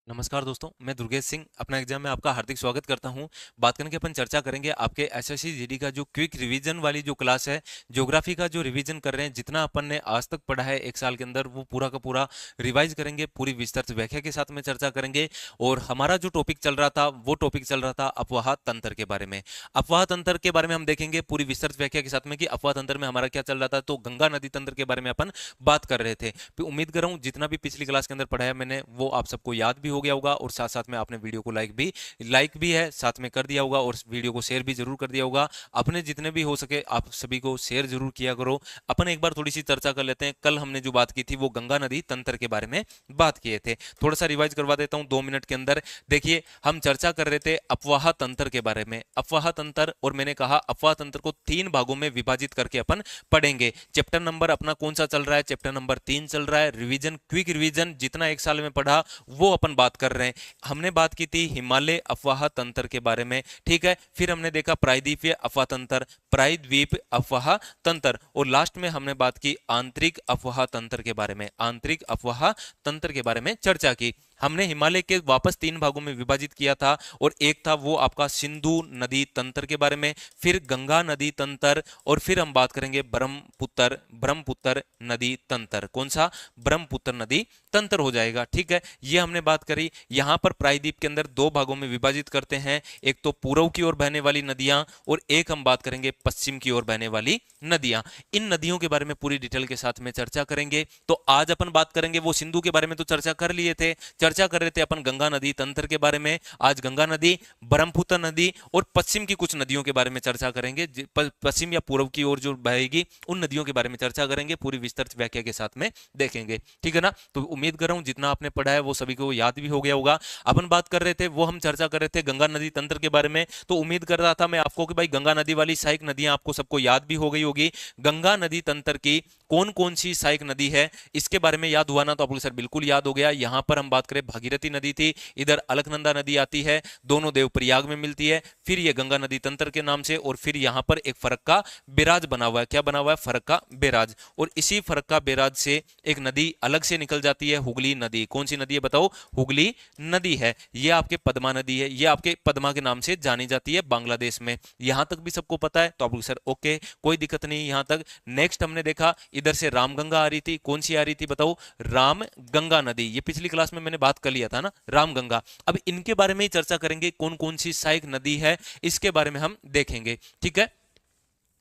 नमस्कार दोस्तों, मैं दुर्गेश सिंह अपना एग्जाम में आपका हार्दिक स्वागत करता हूं। बात करने की अपन चर्चा करेंगे आपके एसएससी जीडी का जो क्विक रिवीजन वाली जो क्लास है, ज्योग्राफी का जो रिवीजन कर रहे हैं, जितना अपन ने आज तक पढ़ा है एक साल के अंदर वो पूरा का पूरा रिवाइज करेंगे, पूरी विस्तृत व्याख्या के साथ में चर्चा करेंगे। और हमारा जो टॉपिक चल रहा था वो टॉपिक चल रहा था अफवाह तंत्र के बारे में। अफवाह तंत्र के बारे में हम देखेंगे पूरी विस्तृत व्याख्या के साथ में कि अफवाह तंत्र में हमारा क्या चल रहा था। तो गंगा नदी तंत्र के बारे में अपन बात कर रहे थे। तो उम्मीद कर रहा हूँ जितना भी पिछली क्लास के अंदर पढ़ाया मैंने वो आप सबको याद भी हो गया होगा, और साथ साथ में आपने वीडियो को लाइक भी है साथ में कर दिया होगा, और वीडियो को शेयर भी जरूर कर दिया होगा। अपने जितने भी हो सके आप सभी को शेयर जरूर किया करो। अपन एक बार थोड़ी सी चर्चा कर लेते हैं। कल हमने जो बात की थी वो गंगा नदी तंत्र के बारे में बात किए थे। थोड़ा सा रिवाइज करवा देता हूं 2 मिनट के अंदर। देखिए, हम चर्चा कर रहे थे अफवाह तंत्र के बारे में। अफवाह तंत्र, और मैंने कहा अफवाह तंत्र को 3 भागों में विभाजित करके अपन पढ़ेंगे। चैप्टर नंबर अपना कौन सा चल रहा है? चैप्टर नंबर 3 चल रहा है। रिवीजन, क्विक रिवीजन जितना एक साल में पढ़ा वो अपन बात कर रहे हैं। हमने बात की थी हिमालय अफवाह तंत्र के बारे में, ठीक है। फिर हमने देखा प्रायद्वीपीय अफवाह तंत्र, प्रायद्वीप अफवाह तंत्र, और लास्ट में हमने बात की आंतरिक अफवाह तंत्र के बारे में। आंतरिक अफवाह तंत्र के बारे में चर्चा की। हमने हिमालय के वापस 3 भागों में विभाजित किया था, और एक था वो आपका सिंधु नदी तंत्र के बारे में, फिर गंगा नदी तंत्र, और फिर हम बात करेंगे ब्रह्मपुत्र नदी तंत्र। कौन सा? ब्रह्मपुत्र नदी तंत्र हो जाएगा, ठीक है। ये हमने बात करी। यहां पर प्रायद्वीप के अंदर 2 भागों में विभाजित करते हैं, एक तो पूर्व की ओर बहने वाली नदियां, और एक हम बात करेंगे पश्चिम की ओर बहने वाली नदियां। इन नदियों के बारे में पूरी डिटेल के साथ में चर्चा करेंगे। तो आज अपन बात करेंगे, वो सिंधु के बारे में तो चर्चा कर लिए थे, चर्चा कर रहे थे अपन गंगा नदी तंत्र के बारे में। आज गंगा नदी, ब्रह्मपुत्र नदी और पश्चिम की कुछ नदियों के बारे में चर्चा करेंगे। पश्चिम या पूर्व की ओर जो बहेगी उन नदियों के बारे में चर्चा करेंगे, पूरी विस्तृत व्याख्या के साथ में देखेंगे, ठीक है ना। तो उम्मीद कर रहा हूं जितना आपने पढ़ा है वो सभी को याद भी हो गया होगा। अपन बात कर रहे थे, वो हम चर्चा कर रहे थे गंगा नदी तंत्र के बारे में। तो उम्मीद कर रहा था मैं आपको कि भाई गंगा नदी वाली सहायक नदियां आपको सबको याद भी हो गई होगी। गंगा नदी तंत्र की कौन कौन सी सहायक नदी है इसके बारे में याद हुआ ना? तो आपको सर बिल्कुल याद हो गया। यहां पर हम बात करें भागीरथी नदी थी, इधर अलकनंदा नदी आती है, दोनों देवप्रयाग में मिलती है, फिर ये गंगा नदी तंत्र के नाम से, और फिर यहां पर एक फरक्का बैराज बना हुआ है। क्या बना हुआ है? फरक्का बैराज। और इसी फरक्का बैराज से एक नदी अलग से निकल जाती है, हुगली नदी। कौन सी नदी है बताओ? हुगली नदी है। ये आपके पद्मा नदी है, ये आपके पद्मा के नाम से जानी जाती है बांग्लादेश में। यहां तक भी सबको पता है? तो आप सर ओके, कोई दिक्कत नहीं यहां तक। नेक्स्ट हमने देखा इधर से रामगंगा आ रही थी। कौन सी आ रही थी बताओ? रामगंगा नदी। ये पिछली क्लास में मैंने बात कर लिया था ना, रामगंगा। अब इनके बारे में ही चर्चा करेंगे, कौन कौन सी सहायक नदी है इसके बारे में हम देखेंगे, ठीक है।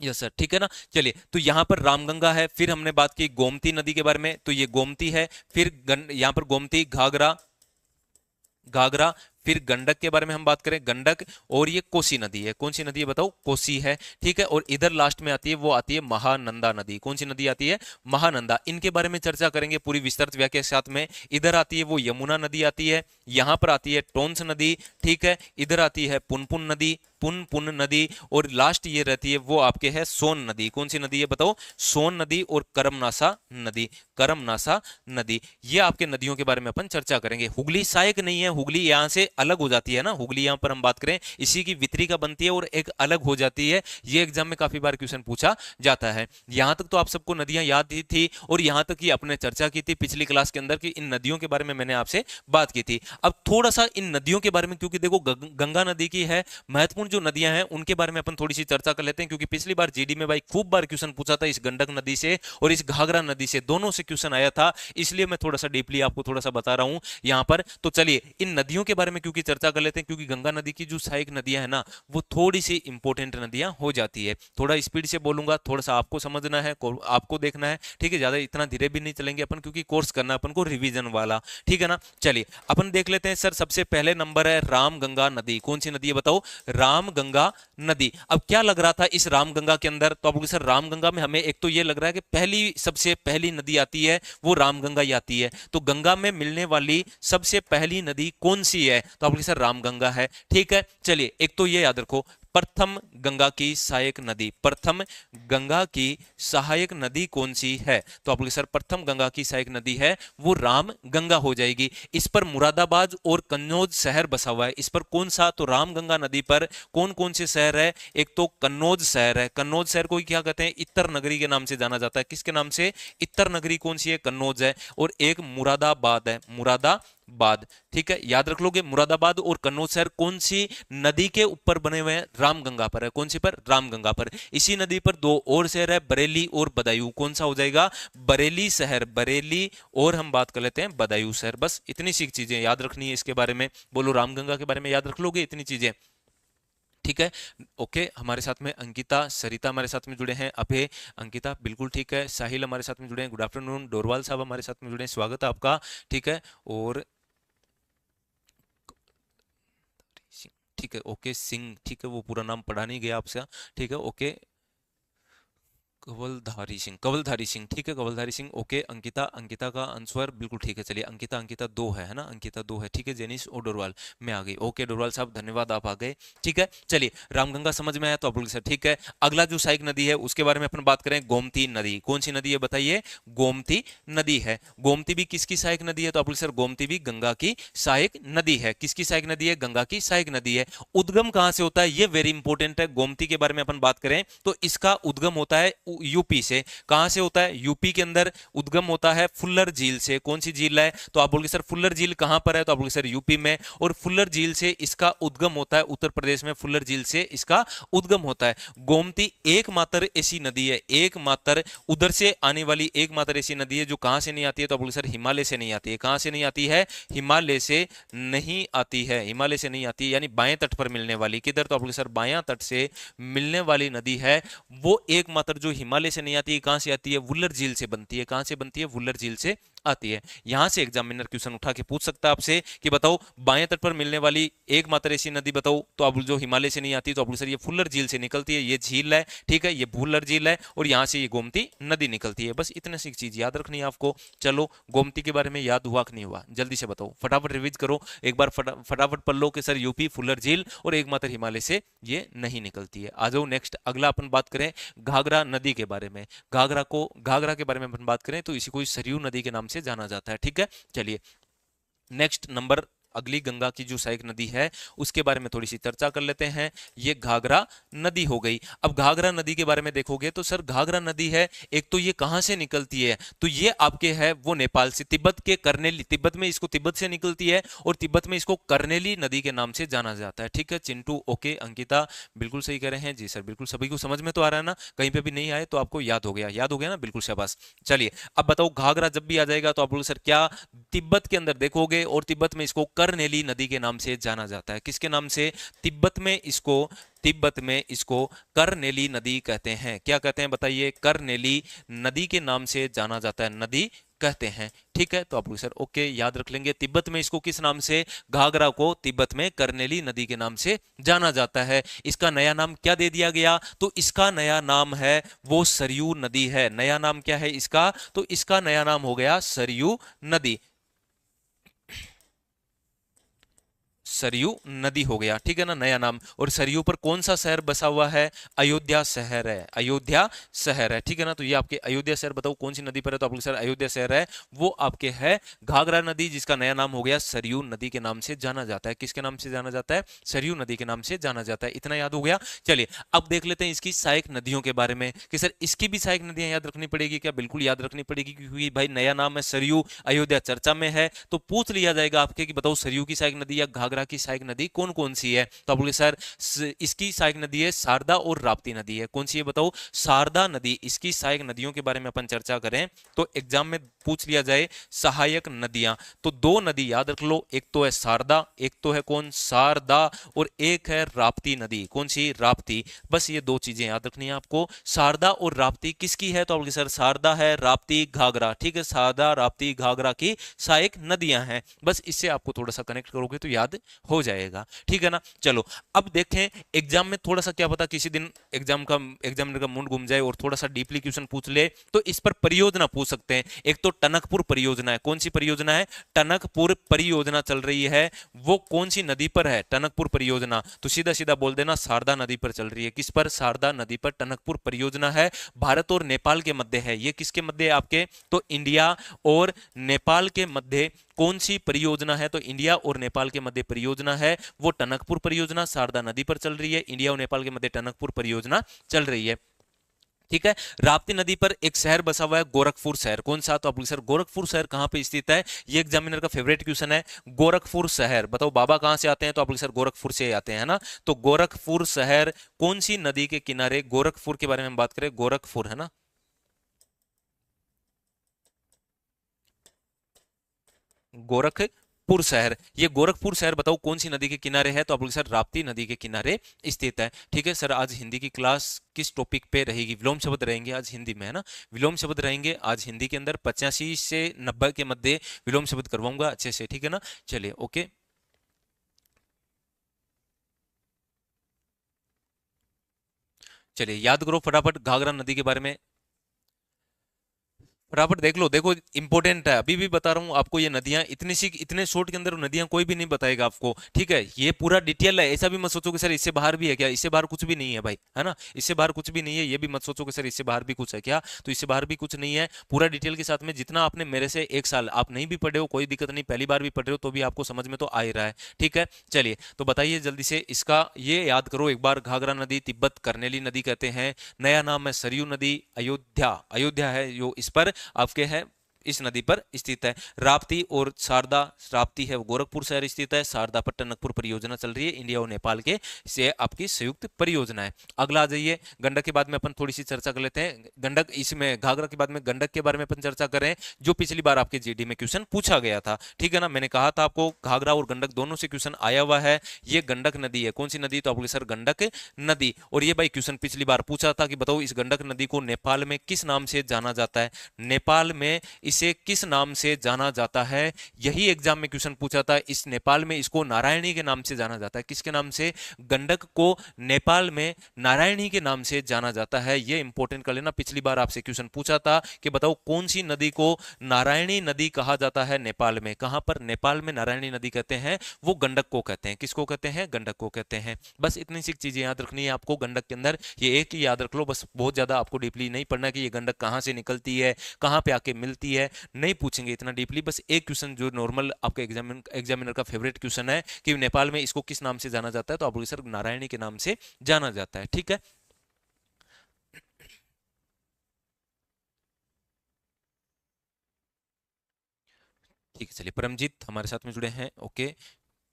यस सर, ठीक है ना। चलिए, तो यहां पर रामगंगा है। फिर हमने बात की गोमती नदी के बारे में, तो ये गोमती है। फिर यहां पर गोमती, घाघरा, घाघरा, फिर गंडक के बारे में हम बात करें, गंडक, और ये कोसी नदी है। कौन सी नदी है बताओ? कोसी है, ठीक है। और इधर लास्ट में आती है, वो आती है महानंदा नदी। कौन सी नदी आती है? महानंदा। इनके बारे में चर्चा करेंगे पूरी विस्तृत व्याख्या के साथ में। इधर आती है वो यमुना नदी आती है, यहां पर आती है टोंस नदी, ठीक है। इधर आती है पुनपुन नदी, पुन नदी, और लास्ट ये रहती है वो आपके है सोन नदी। कौन सी नदी है बताओ? सोन नदी और करमनासा नदी, करमनासा नदी। ये आपके नदियों के बारे में अपन चर्चा करेंगे। हुगली सहायक नहीं है, हुगली यहां से अलग हो जाती है ना। हुगली यहां पर हम बात करें इसी की वितरिका बनती है और एक अलग हो जाती है। ये एग्जाम में काफी बार क्वेश्चन पूछा जाता है। यहां तक तो आप सबको नदियां याद ही थी, और यहां तक ही अपने चर्चा की थी पिछली क्लास के अंदर कि इन नदियों के बारे में मैंने आपसे बात की थी। अब थोड़ा सा इन नदियों के बारे में, क्योंकि देखो गंगा नदी की है महत्वपूर्ण जो नदियां हैं उनके बारे में अपन थोड़ी सी चर्चा कर लेते हैं, क्योंकि पिछली बार जीडी में भाई खूब बार क्वेश्चन पूछा था इस गंडक नदी से और इस घाघरा नदी से, दोनों से क्वेश्चन आया था। इसलिए मैं थोड़ा सा डीपली आपको थोड़ा सा बता रहा हूं यहां पर। तो चलिए इन नदियों के बारे में क्योंकि चर्चा कर लेते हैं, क्योंकि गंगा नदी की जो सहायक नदियां है ना वो थोड़ी सी इंपॉर्टेंट नदियां हो जाती है। थोड़ा स्पीड से बोलूंगा, थोड़ा सा आपको समझना है, आपको देखना है, ठीक है। ज्यादा इतना धीरे भी नहीं चलेंगे अपन, क्योंकि कोर्स करना अपन को रिवीजन वाला, ठीक है ना। चलिए अपन देख लेते हैं सर। सबसे पहले नंबर है रामगंगा नदी। कौन सी नदी है बताओ? रामगंगा नदी। अब क्या लग रहा था इस रामगंगा के अंदर? तो आप बोले सर रामगंगा में हमें एक तो ये लग रहा है कि सबसे पहली नदी आती है वो रामगंगा ही आती है। तो गंगा में मिलने वाली सबसे पहली नदी कौन सी है? तो आप बोले सर रामगंगा है, ठीक है। चलिए एक तो ये याद रखो, प्रथम गंगा की सहायक नदी, प्रथम गंगा की सहायक नदी कौन सी है? तो आप लोग सर प्रथम गंगा की सहायक नदी है वो राम गंगा हो जाएगी। इस पर मुरादाबाद और कन्नौज शहर बसा हुआ है। इस पर कौन सा? तो राम गंगा नदी पर कौन कौन से शहर है? एक तो कन्नौज शहर है। कन्नौज शहर को क्या कहते हैं? इत्तर नगरी के नाम से जाना जाता है। किसके नाम से? इत्तर नगरी कौन सी है? कन्नौज है। और एक मुरादाबाद है, मुरादाबाद बाद। ठीक है, याद रख लोगे। मुरादाबाद और कन्नौज शहर कौन सी नदी के ऊपर बने हुए हैं? रामगंगा पर है। कौन सी पर? रामगंगा पर। इसी नदी पर दो और शहर है, बरेली और बदायूं। कौन सा हो जाएगा? बरेली शहर, बरेली, और हम बात कर लेते हैं बदायूं शहर। बस इतनी सी चीजें याद रखनी है इसके बारे में। बोलो, रामगंगा के बारे में याद रख लोगे इतनी चीजें? ठीक है, ओके। हमारे साथ में अंकिता, सरिता हमारे साथ में जुड़े हैं, अभय, अंकिता बिल्कुल ठीक है, साहिल हमारे साथ में जुड़े हैं, गुड आफ्टरनून, डोरवाल साहब हमारे साथ में जुड़े हैं, स्वागत है आपका। ठीक है, और ठीक है, ओके, सिंह, ठीक है, वो पूरा नाम पढ़ा नहीं गया आपसे। ठीक है, ओके, कवलधारी सिंह, कवलधारी सिंह, ठीक है, कवलधारी सिंह, ओके। अंकिता, अंकिता का आंसर बिल्कुल ठीक है। चलिए, अंकिता, अंकिता दो है ना? अंकिता दो है, ठीक है। जेनिस और डोरवाल में आ गई। ओके डोरवाल साहब, धन्यवाद, आप आ गए। ठीक है, चलिए, रामगंगा समझ में आया तो आप लोग सर। ठीक है, अगला जो सहायक नदी है उसके बारे में अपन बात करें, गोमती नदी। कौन सी नदी है बताइए? गोमती नदी है। गोमती भी किसकी सहायक नदी है? तो आप लोग सर, गोमती भी गंगा की सहायक नदी है। किसकी सहायक नदी है? गंगा की सहायक नदी है। उद्गम कहां से होता है? ये वेरी इंपॉर्टेंट है। गोमती के बारे में अपन बात करें तो इसका उद्गम होता है यूपी से। कहां से होता है? यूपी के अंदर उद्गम होता है फुल्लर झील से। कौन सी झील है? तो आप बोलोगे सर फुल्लर झील कहां पर है? तो आप बोलोगे सर यूपी में। और फुल्लर झील से इसका उद्गम होता है उत्तर प्रदेश में। फुल्लर झील से इसका उद्गम होता है। गोमती एकमात्र ऐसी नदी है, एकमात्र उधर से आने वाली एकमात्र ऐसी नदी है जो कहां से नहीं आती है? तो आप बोलोगे सर हिमालय से नहीं आती है। कहां से नहीं आती है? हिमालय से नहीं आती है। हिमालय से नहीं आती है, यानी बाएं तट पर मिलने वाली। किधर? तो आप बोलोगे सर बायां तट से मिलने वाली नदी है वो एकमात्र जो हिमालय से नहीं आती है। कहां से आती है? वुल्लर झील से बनती है। कहां से बनती है? वुल्लर झील से आती है। यहां से एग्जामिनर क्वेश्चन उठा के पूछ सकता है आपसे कि बताओ बाएं तट पर मिलने वाली एकमात्र ऐसी नदी बताओ। तो आप जो हिमालय से नहीं आती तो आप सर ये फुल्लर झील से निकलती है, ये झील है। ठीक है, ये वुल्लर झील है और यहां से ये गोमती नदी निकलती है। बस इतने सी चीज याद रखनी है आपको। चलो, गोमती के बारे में याद हुआ कि नहीं हुआ? जल्दी से बताओ, फटाफट रिवीज करो एक बार, फटाफट पढ़ लो कि सर यूपी फुल्लर झील और एकमात्र हिमालय से ये नहीं निकलती है। आ जाओ नेक्स्ट, अगला अपन बात करें घाघरा नदी के बारे में। घाघरा के बारे में अपन बात करें तो इसी को सरयू नदी के नाम से जाना जाता है। ठीक है, चलिए नेक्स्ट नंबर, अगली गंगा की जो सहायक नदी है उसके बारे में थोड़ी सी चर्चा कर लेते हैं। ये घाघरा नदी हो गई। अब घाघरा नदी के बारे में देखोगे तो सर घाघरा नदी है, एक तो ये कहां से निकलती है? तो ये आपके है वो नेपाल से, तिब्बत के करनेली, तिब्बत में इसको तिब्बत से निकलती है और तिब्बत में इसको करनेली नदी के नाम से जाना जाता है। ठीक है, चिंटू ओके, अंकिता बिल्कुल सही कह रहे हैं जी सर, बिल्कुल सभी को समझ में तो आ रहा है ना? कहीं पे भी नहीं आए तो आपको याद हो गया, याद हो गया ना? बिल्कुल शाबाश। चलिए अब बताओ, घाघरा जब भी आ जाएगा तो आप बोलो सर क्या तिब्बत के अंदर देखोगे और तिब्बत में इसको करनेली नदी के नाम से जाना जाता है। किसके नाम से? तिब्बत में इसको करनेली नदी कहते हैं। क्या कहते हैं बताइए? करनेली नदी के नाम से जाना जाता है, नदी कहते हैं। ठीक है, तो आप लोग सर ओके याद रख लेंगे। तिब्बत में इसको किस नाम से? घाघरा को तिब्बत में करनेली नदी के नाम से जाना जाता है। इसका नया नाम क्या दे दिया गया? तो इसका नया नाम है वो सरयू नदी है। नया नाम क्या है इसका? तो इसका नया नाम हो गया सरयू नदी। सरयू नदी हो गया, ठीक है ना, नया नाम। और सरयू पर कौन सा शहर बसा हुआ है? अयोध्या शहर है, अयोध्या शहर है। ठीक है ना, तो ये आपके अयोध्या शहर, बताओ कौन सी नदी पर है? तो आप लोग सर अयोध्या शहर है वो आपके है घाघरा नदी, जिसका नया नाम हो गया सरयू नदी के नाम से जाना जाता है। किसके नाम से जाना जाता है? सरयू नदी के नाम से जाना जाता है। इतना याद हो गया। चलिए अब देख लेते हैं इसकी सहायक नदियों के बारे में कि सर इसकी भी सहायक नदियां याद रखनी पड़ेगी क्या? बिल्कुल याद रखनी पड़ेगी, क्योंकि भाई नया नाम है सरयू, अयोध्या चर्चा में है, तो पूछ लिया जाएगा आपके कि बताओ सरयू की सहायक नदी या घाघरा की सहायक नदी कौन कौन सी है? तो आप बोले सर इसकी सहायक नदी है शारदा और राप्ती नदी है। कौन सी है बताओ? शारदा नदी। इसकी सहायक नदियों के बारे में अपन चर्चा करें तो एग्जाम में पूछ लिया जाए सहायक नदियां, तो दो नदी याद रख लो, एक तो है शारदा, एक तो है कौन? शारदा, और एक है राप्ती नदी। कौन सी? राप्ती। बस ये दो चीजें याद रखनी है आपको। शारदा और राप्ती किसकी है? तो आप बोले सर शारदा है, राप्ती घाघरा। ठीक है, शारदा राप्ती घाघरा की सहायक नदियां हैं। बस इससे आपको थोड़ा सा कनेक्ट करोगे तो याद हो जाएगा। ठीक है ना, चलो अब देखें एग्जाम में थोड़ा सा, क्या पता किसी दिन एग्जामिनर का मूड घूम जाए और थोड़ा सा डीपली क्वेश्चन पूछ ले तो इस पर परियोजना पूछ सकते हैं। एक तो टनकपुर परियोजना है। कौन सी परियोजना है? टनकपुर परियोजना चल रही है, वो कौन सी नदी पर है? टनकपुर परियोजना। तो सीधा सीधा बोल देना शारदा नदी पर चल रही है। किस पर? शारदा नदी पर टनकपुर परियोजना है। भारत और नेपाल के मध्य है। ये किसके मध्य है आपके? तो इंडिया और नेपाल के मध्य कौन सी परियोजना है? तो इंडिया और नेपाल के मध्य परियोजना है वो टनकपुर परियोजना, शारदा नदी पर चल रही है। इंडिया और नेपाल के मध्य टनकपुर परियोजना चल रही है। ठीक है। राप्ती नदी पर एक शहर बसा हुआ है, गोरखपुर शहर। कौन सा? तो आप सर गोरखपुर शहर कहां पे स्थित है? ये एग्जामिनर का फेवरेट क्वेश्चन है। गोरखपुर शहर बताओ बाबा कहां से आते हैं? तो आप सर गोरखपुर से आते हैं, है ना। तो गोरखपुर शहर कौन सी नदी के किनारे? गोरखपुर के बारे में हम बात करें, गोरखपुर, है ना। गोरखपुर शहर, ये गोरखपुर शहर बताओ कौन सी नदी के किनारे है? तो आप बोले सर राप्ती नदी के किनारे स्थित है। ठीक है सर, आज हिंदी की क्लास किस टॉपिक पे रहेगी? विलोम शब्द रहेंगे आज हिंदी में, है ना। विलोम शब्द रहेंगे आज हिंदी के अंदर। 85 से 90 के मध्य विलोम शब्द करवाऊंगा अच्छे से, ठीक है ना। चलिए ओके। चलिए याद करो फटाफट घाघरा नदी के बारे में। फटाफट देख लो, देखो इंपॉर्टेंट है, अभी भी बता रहा हूँ आपको। ये नदियां इतनी सी इतने शॉर्ट के अंदर नदियां कोई भी नहीं बताएगा आपको, ठीक है। ये पूरा डिटेल है, ऐसा भी मत सोचो कि सर इससे बाहर भी है क्या। इससे बाहर कुछ भी नहीं है भाई, है ना। इससे बाहर कुछ भी नहीं है, ये भी मत सोचो कि सर इससे बाहर भी कुछ है क्या। तो इससे बाहर भी कुछ नहीं है, पूरा डिटेल के साथ में। जितना आपने मेरे से एक साल आप नहीं भी पढ़े हो कोई दिक्कत नहीं, पहली बार भी पढ़ रहे हो तो भी आपको समझ में तो आ ही रहा है, ठीक है। चलिए तो बताइए जल्दी से इसका, ये याद करो एक बार। घाघरा नदी तिब्बत कर्नेली नदी कहते हैं। नया नाम है सरयू नदी। अयोध्या, अयोध्या है जो इस पर आपके है, इस नदी पर स्थित है। राप्ती और शारदा, राप्ती है वो गोरखपुर शहर स्थित है। शारदा पर टनकपुर परियोजना चल रही है, इंडिया और नेपाल के से आपकी संयुक्त परियोजना है। अगला आ जाइए, गंडक के बाद में अपन थोड़ी सी चर्चा कर लेते हैं। गंडक, इसमें घाघरा के बाद में गंडक के बारे में अपन चर्चा करें, जो पिछली बार आपके जीडी में क्वेश्चन पूछा गया था, ठीक है ना। मैंने कहा था आपको घाघरा और गंडक दोनों से क्वेश्चन आया हुआ है। ये गंडक नदी है, कौन सी नदी? तो आप बोले सर गंडक नदी। और ये भाई क्वेश्चन पिछली बार पूछा था कि बताओ इस गंडक नदी को नेपाल में किस नाम से जाना जाता है? नेपाल में इसे किस नाम से जाना जाता है? यही एग्जाम में क्वेश्चन पूछा था। इस नेपाल में इसको नारायणी के नाम से जाना जाता है। किसके नाम से? गंडक को नेपाल में नारायणी के नाम से जाना जाता है। ये इंपॉर्टेंट कर लेना, पिछली बार आपसे क्वेश्चन पूछा था कि बताओ कौन सी नदी को नारायणी नदी कहा जाता है नेपाल में। कहां पर नेपाल में नारायणी नदी कहते हैं? वो गंडक को कहते हैं। किसको कहते हैं? गंडक को कहते हैं। बस इतनी सी चीजें याद रखनी है आपको गंडक के अंदर, ये एक ही याद रख लो बस। बहुत ज्यादा आपको डीपली नहीं पढ़ना कि ये गंडक कहां से निकलती है, कहां पे आके मिलती है, नहीं पूछेंगे इतना डीपली। बस एक क्वेश्चन जो नॉर्मल आपका एग्जामिनर का फेवरेट क्वेश्चन है कि नेपाल में इसको किस नाम से जाना जाता है? तो आप बोलिए सर नारायणी के नाम से जाना जाता है, ठीक है। ठीक है चलिए, परमजीत हमारे साथ में जुड़े हैं, ओके।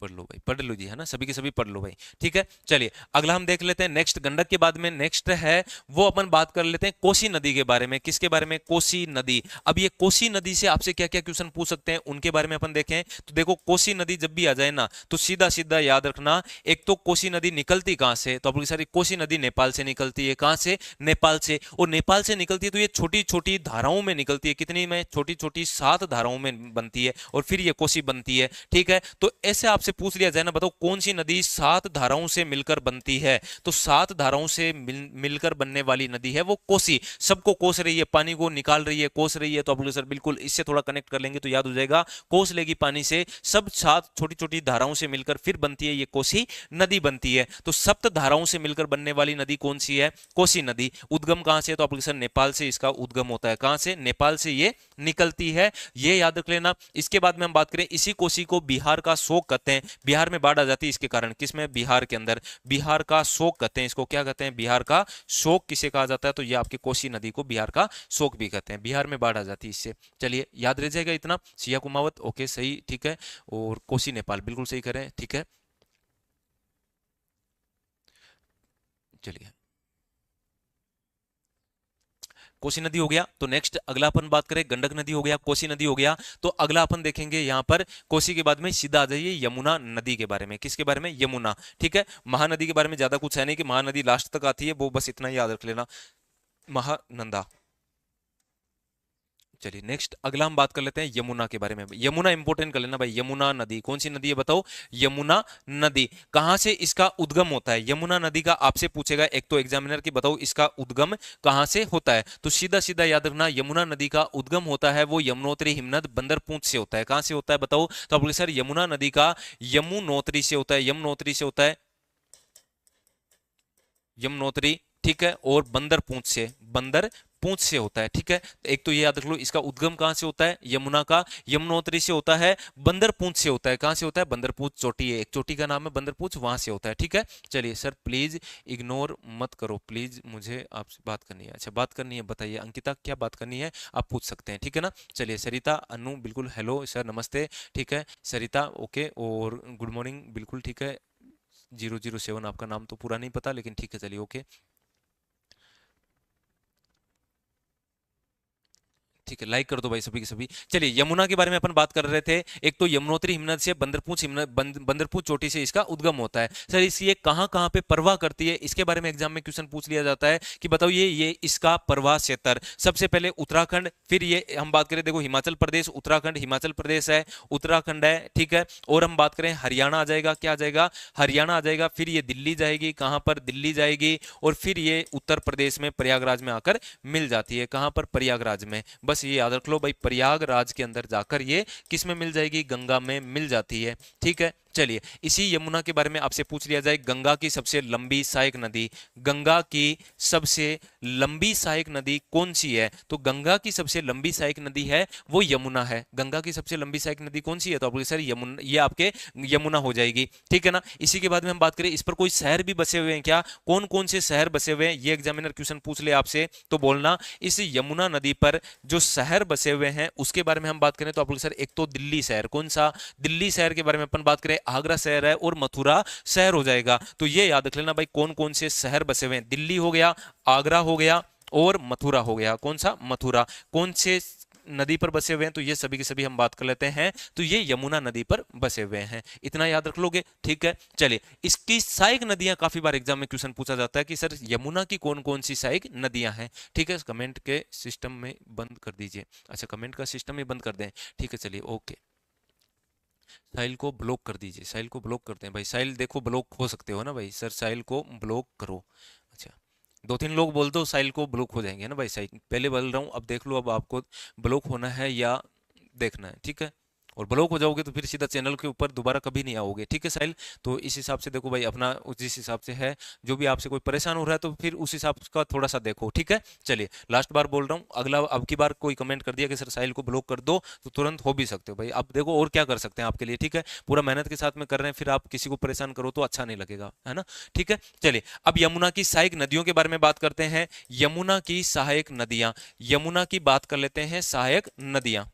पढ़ लो भाई, पढ़ लो जी, है ना, सभी के सभी पढ़ लो भाई, ठीक है। चलिए अगला हम देख लेते हैं। नेक्स्ट गंडक के बाद में नेक्स्ट है वो अपन बात कर लेते हैं कोसी नदी के बारे में। किसके बारे में? कोसी नदी। अब ये कोसी नदी से आपसे क्या क्या क्वेश्चन पूछ सकते हैं उनके बारे में अपन देखें। तो देखो कोसी नदी जब भी आ जाए ना तो सीधा सीधा याद रखना, एक तो कोसी नदी निकलती कहां से? तो आपकी सारी कोसी नदी नेपाल से निकलती है। कहां से? नेपाल से। और नेपाल से निकलती है तो ये छोटी छोटी धाराओं में निकलती है। कितनी में? छोटी छोटी 7 धाराओं में बनती है और फिर ये कोसी बनती है, ठीक है। तो ऐसे आपसे पूछ लिया जाए ना, बताओ कौन सी नदी 7 धाराओं से मिलकर बनती है? तो 7 धाराओं से मिलकर बनने वाली नदी है वो कोसी। सबको कोस रही है, पानी को निकाल रही है, कोस रही है। तो आप बोले सर बिल्कुल, इससे थोड़ा कनेक्ट कर लेंगे तो याद हो जाएगा। कोस लेगी पानी से, सब 7 छोटी छोटी धाराओं से मिलकर फिर बनती है ये कोसी नदी बनती है। तो 7 धाराओं से मिलकर बनने वाली नदी कौन सी है? कोसी नदी। उद्गम कहां से? तो आप बोले सर नेपाल से इसका उद्गम होता है। कहां से? नेपाल से ये निकलती है, ये याद रख लेना। इसके बाद में हम बात करें, इसी कोसी को बिहार का शोक कहते हैं। बिहार में बाढ़ आ जाती है इसके कारण। किसमें? बिहार के अंदर। बिहार का शोक कहते हैं इसको। क्या कहते हैं? बिहार का शोक किसे कहा जाता है? तो ये आपकी कोसी नदी को बिहार का शोक भी कहते हैं। बिहार में बाढ़ आ जाती है इससे। चलिए याद रह जाएगा इतना। सिया कुमावत, ओके सही, ठीक है। और कोसी नेपाल बिल्कुल सही करें, ठीक है। चलिए कोसी नदी हो गया, तो नेक्स्ट अगला अपन बात करें, गंडक नदी हो गया, कोसी नदी हो गया। तो अगला अपन देखेंगे यहाँ पर कोसी के बाद में सीधा आ जाइए यमुना नदी के बारे में। किसके बारे में? यमुना, ठीक है। महानदी के बारे में ज्यादा कुछ है नहीं कि महानदी लास्ट तक आती है, वो बस इतना ही याद रख लेना, महानंदा। चलिए नेक्स्ट अगला हम बात कर लेते हैं यमुना के बारे में। यमुना इंपॉर्टेंट कर लेना भाई। यमुना नदी कौन सी नदी है बताओ? यमुना नदी। कहां से इसका उद्गम होता है? यमुना नदी का आपसे पूछेगा एक तो एग्जामिनर की, बताओ इसका उद्गम कहां से होता है? तो सीधा सीधा याद रखना, यमुना नदी का उद्गम होता है वो यमुनोत्री हिमनद बंदर पूंछ से होता है। कहां से होता है बताओ? तो आप बोले सर यमुना नदी का यमुनोत्री से होता है। यमुनोत्री से होता है, यमुनोत्री, ठीक है। और बंदर पूंछ से, बंदर बंदरपूंछ से होता है, ठीक है। तो एक तो ये याद रख लो, इसका उद्गम कहां से होता है, यमुना का यमुनोत्री से होता है, बंदरपूंछ से होता है। कहां से होता है, बंदरपूंछ चोटी है, एक चोटी का नाम है बंदरपूंछ, वहां से होता है, ठीक है। चलिए सर प्लीज इग्नोर मत करो प्लीज, मुझे आपसे बात करनी है। अच्छा बात करनी है, बताइए अंकिता क्या बात करनी है, आप पूछ सकते हैं, ठीक है ना। चलिए सरिता, अनु बिल्कुल हेलो सर नमस्ते, ठीक है। सरिता ओके, और गुड मॉर्निंग बिल्कुल ठीक है। 007 आपका नाम तो पूरा नहीं पता, लेकिन ठीक है चलिए ओके, ठीक है। लाइक कर दो भाई सभी के सभी। चलिए यमुना के बारे में अपन बात कर रहे थे। एक तो यमुनोत्री हिमनद से बंदरपूंछ चोटी से इसका उद्गम होता है। सर इसकी ये कहां कहां पे प्रवाह करती है, इसके बारे में एग्जाम में क्वेश्चन पूछ लिया जाता है कि बताओ ये इसका प्रवाह क्षेत्र। सबसे पहले उत्तराखंड, फिर ये हम बात करें, देखो हिमाचल प्रदेश, उत्तराखंड, हिमाचल प्रदेश है, उत्तराखंड है, ठीक है। और हम बात करें हरियाणा आ जाएगा, क्या आ जाएगा, हरियाणा आ जाएगा। फिर ये दिल्ली जाएगी, कहां पर, दिल्ली जाएगी। और फिर ये उत्तर प्रदेश में प्रयागराज में आकर मिल जाती है, कहां पर, प्रयागराज में। बस ये याद रख लो भाई, प्रयागराज के अंदर जाकर ये किस में मिल जाएगी, गंगा में मिल जाती है, ठीक है। चलिए इसी यमुना के बारे में आपसे पूछ लिया जाए, गंगा की सबसे लंबी सहायक नदी, गंगा की सबसे लंबी सहायक नदी कौन सी है, तो गंगा की सबसे लंबी सहायक नदी है वो यमुना है। गंगा की सबसे लंबी सहायक नदी कौन सी है, तो आपके सर यमुना, ये आपके यमुना हो जाएगी, ठीक है ना। इसी के बाद में हम बात करें, इस पर कोई शहर भी बसे हुए हैं क्या, कौन कौन से शहर बसे हुए हैं, ये एग्जामिनर क्वेश्चन पूछ ले आपसे तो बोलना। इस यमुना नदी पर जो शहर बसे हुए हैं उसके बारे में हम बात करें तो आप लोग सर, एक तो दिल्ली शहर, कौन सा, दिल्ली शहर के बारे में अपन बात करें, आगरा शहर है और मथुरा शहर हो जाएगा। तो ये याद रख लेना भाई, कौन कौन से शहर बसे हुए हैं, दिल्ली हो गया, आगरा हो गया और मथुरा हो गया। कौन सा, मथुरा। कौन से नदी पर बसे हुए हैं, तो ये सभी के सभी हम बात कर लेते हैं, तो ये यमुना नदी पर बसे हुए हैं, इतना याद रख लोगे, ठीक है। चलिए इसकी सहायक नदियां काफी बार एग्जाम में क्वेश्चन पूछा जाता है कि सर यमुना की कौन कौन सी सहायक नदियां हैं, ठीक है। कमेंट के सिस्टम में बंद कर दीजिए, अच्छा कमेंट का सिस्टम में बंद कर दें, ठीक है चलिए ओके। साहिल को ब्लॉक कर दीजिए, साहिल को ब्लॉक करते हैं भाई, साहिल देखो ब्लॉक हो सकते हो ना भाई, सर साहिल को ब्लॉक करो। अच्छा दो तीन लोग बोल दो साहिल को ब्लॉक हो जाएंगे ना भाई, साहिल पहले बोल रहा हूँ, अब देख लो अब आपको ब्लॉक होना है या देखना है, ठीक है। और ब्लॉक हो जाओगे तो फिर सीधा चैनल के ऊपर दोबारा कभी नहीं आओगे, ठीक है साहिल। तो इस हिसाब से देखो भाई अपना, जिस हिसाब से है, जो भी आपसे कोई परेशान हो रहा है तो फिर उस हिसाब का थोड़ा सा देखो, ठीक है। चलिए लास्ट बार बोल रहा हूँ, अगला अब की बार कोई कमेंट कर दिया कि सर साहिल को ब्लॉक कर दो तो तुरंत हो भी सकते हो भाई। अब देखो और क्या कर सकते हैं आपके लिए, ठीक है। पूरा मेहनत के साथ में कर रहे हैं, फिर आप किसी को परेशान करो तो अच्छा नहीं लगेगा, है ना, ठीक है। चलिए अब यमुना की सहायक नदियों के बारे में बात करते हैं। यमुना की सहायक नदियां, यमुना की बात कर लेते हैं, सहायक नदियां।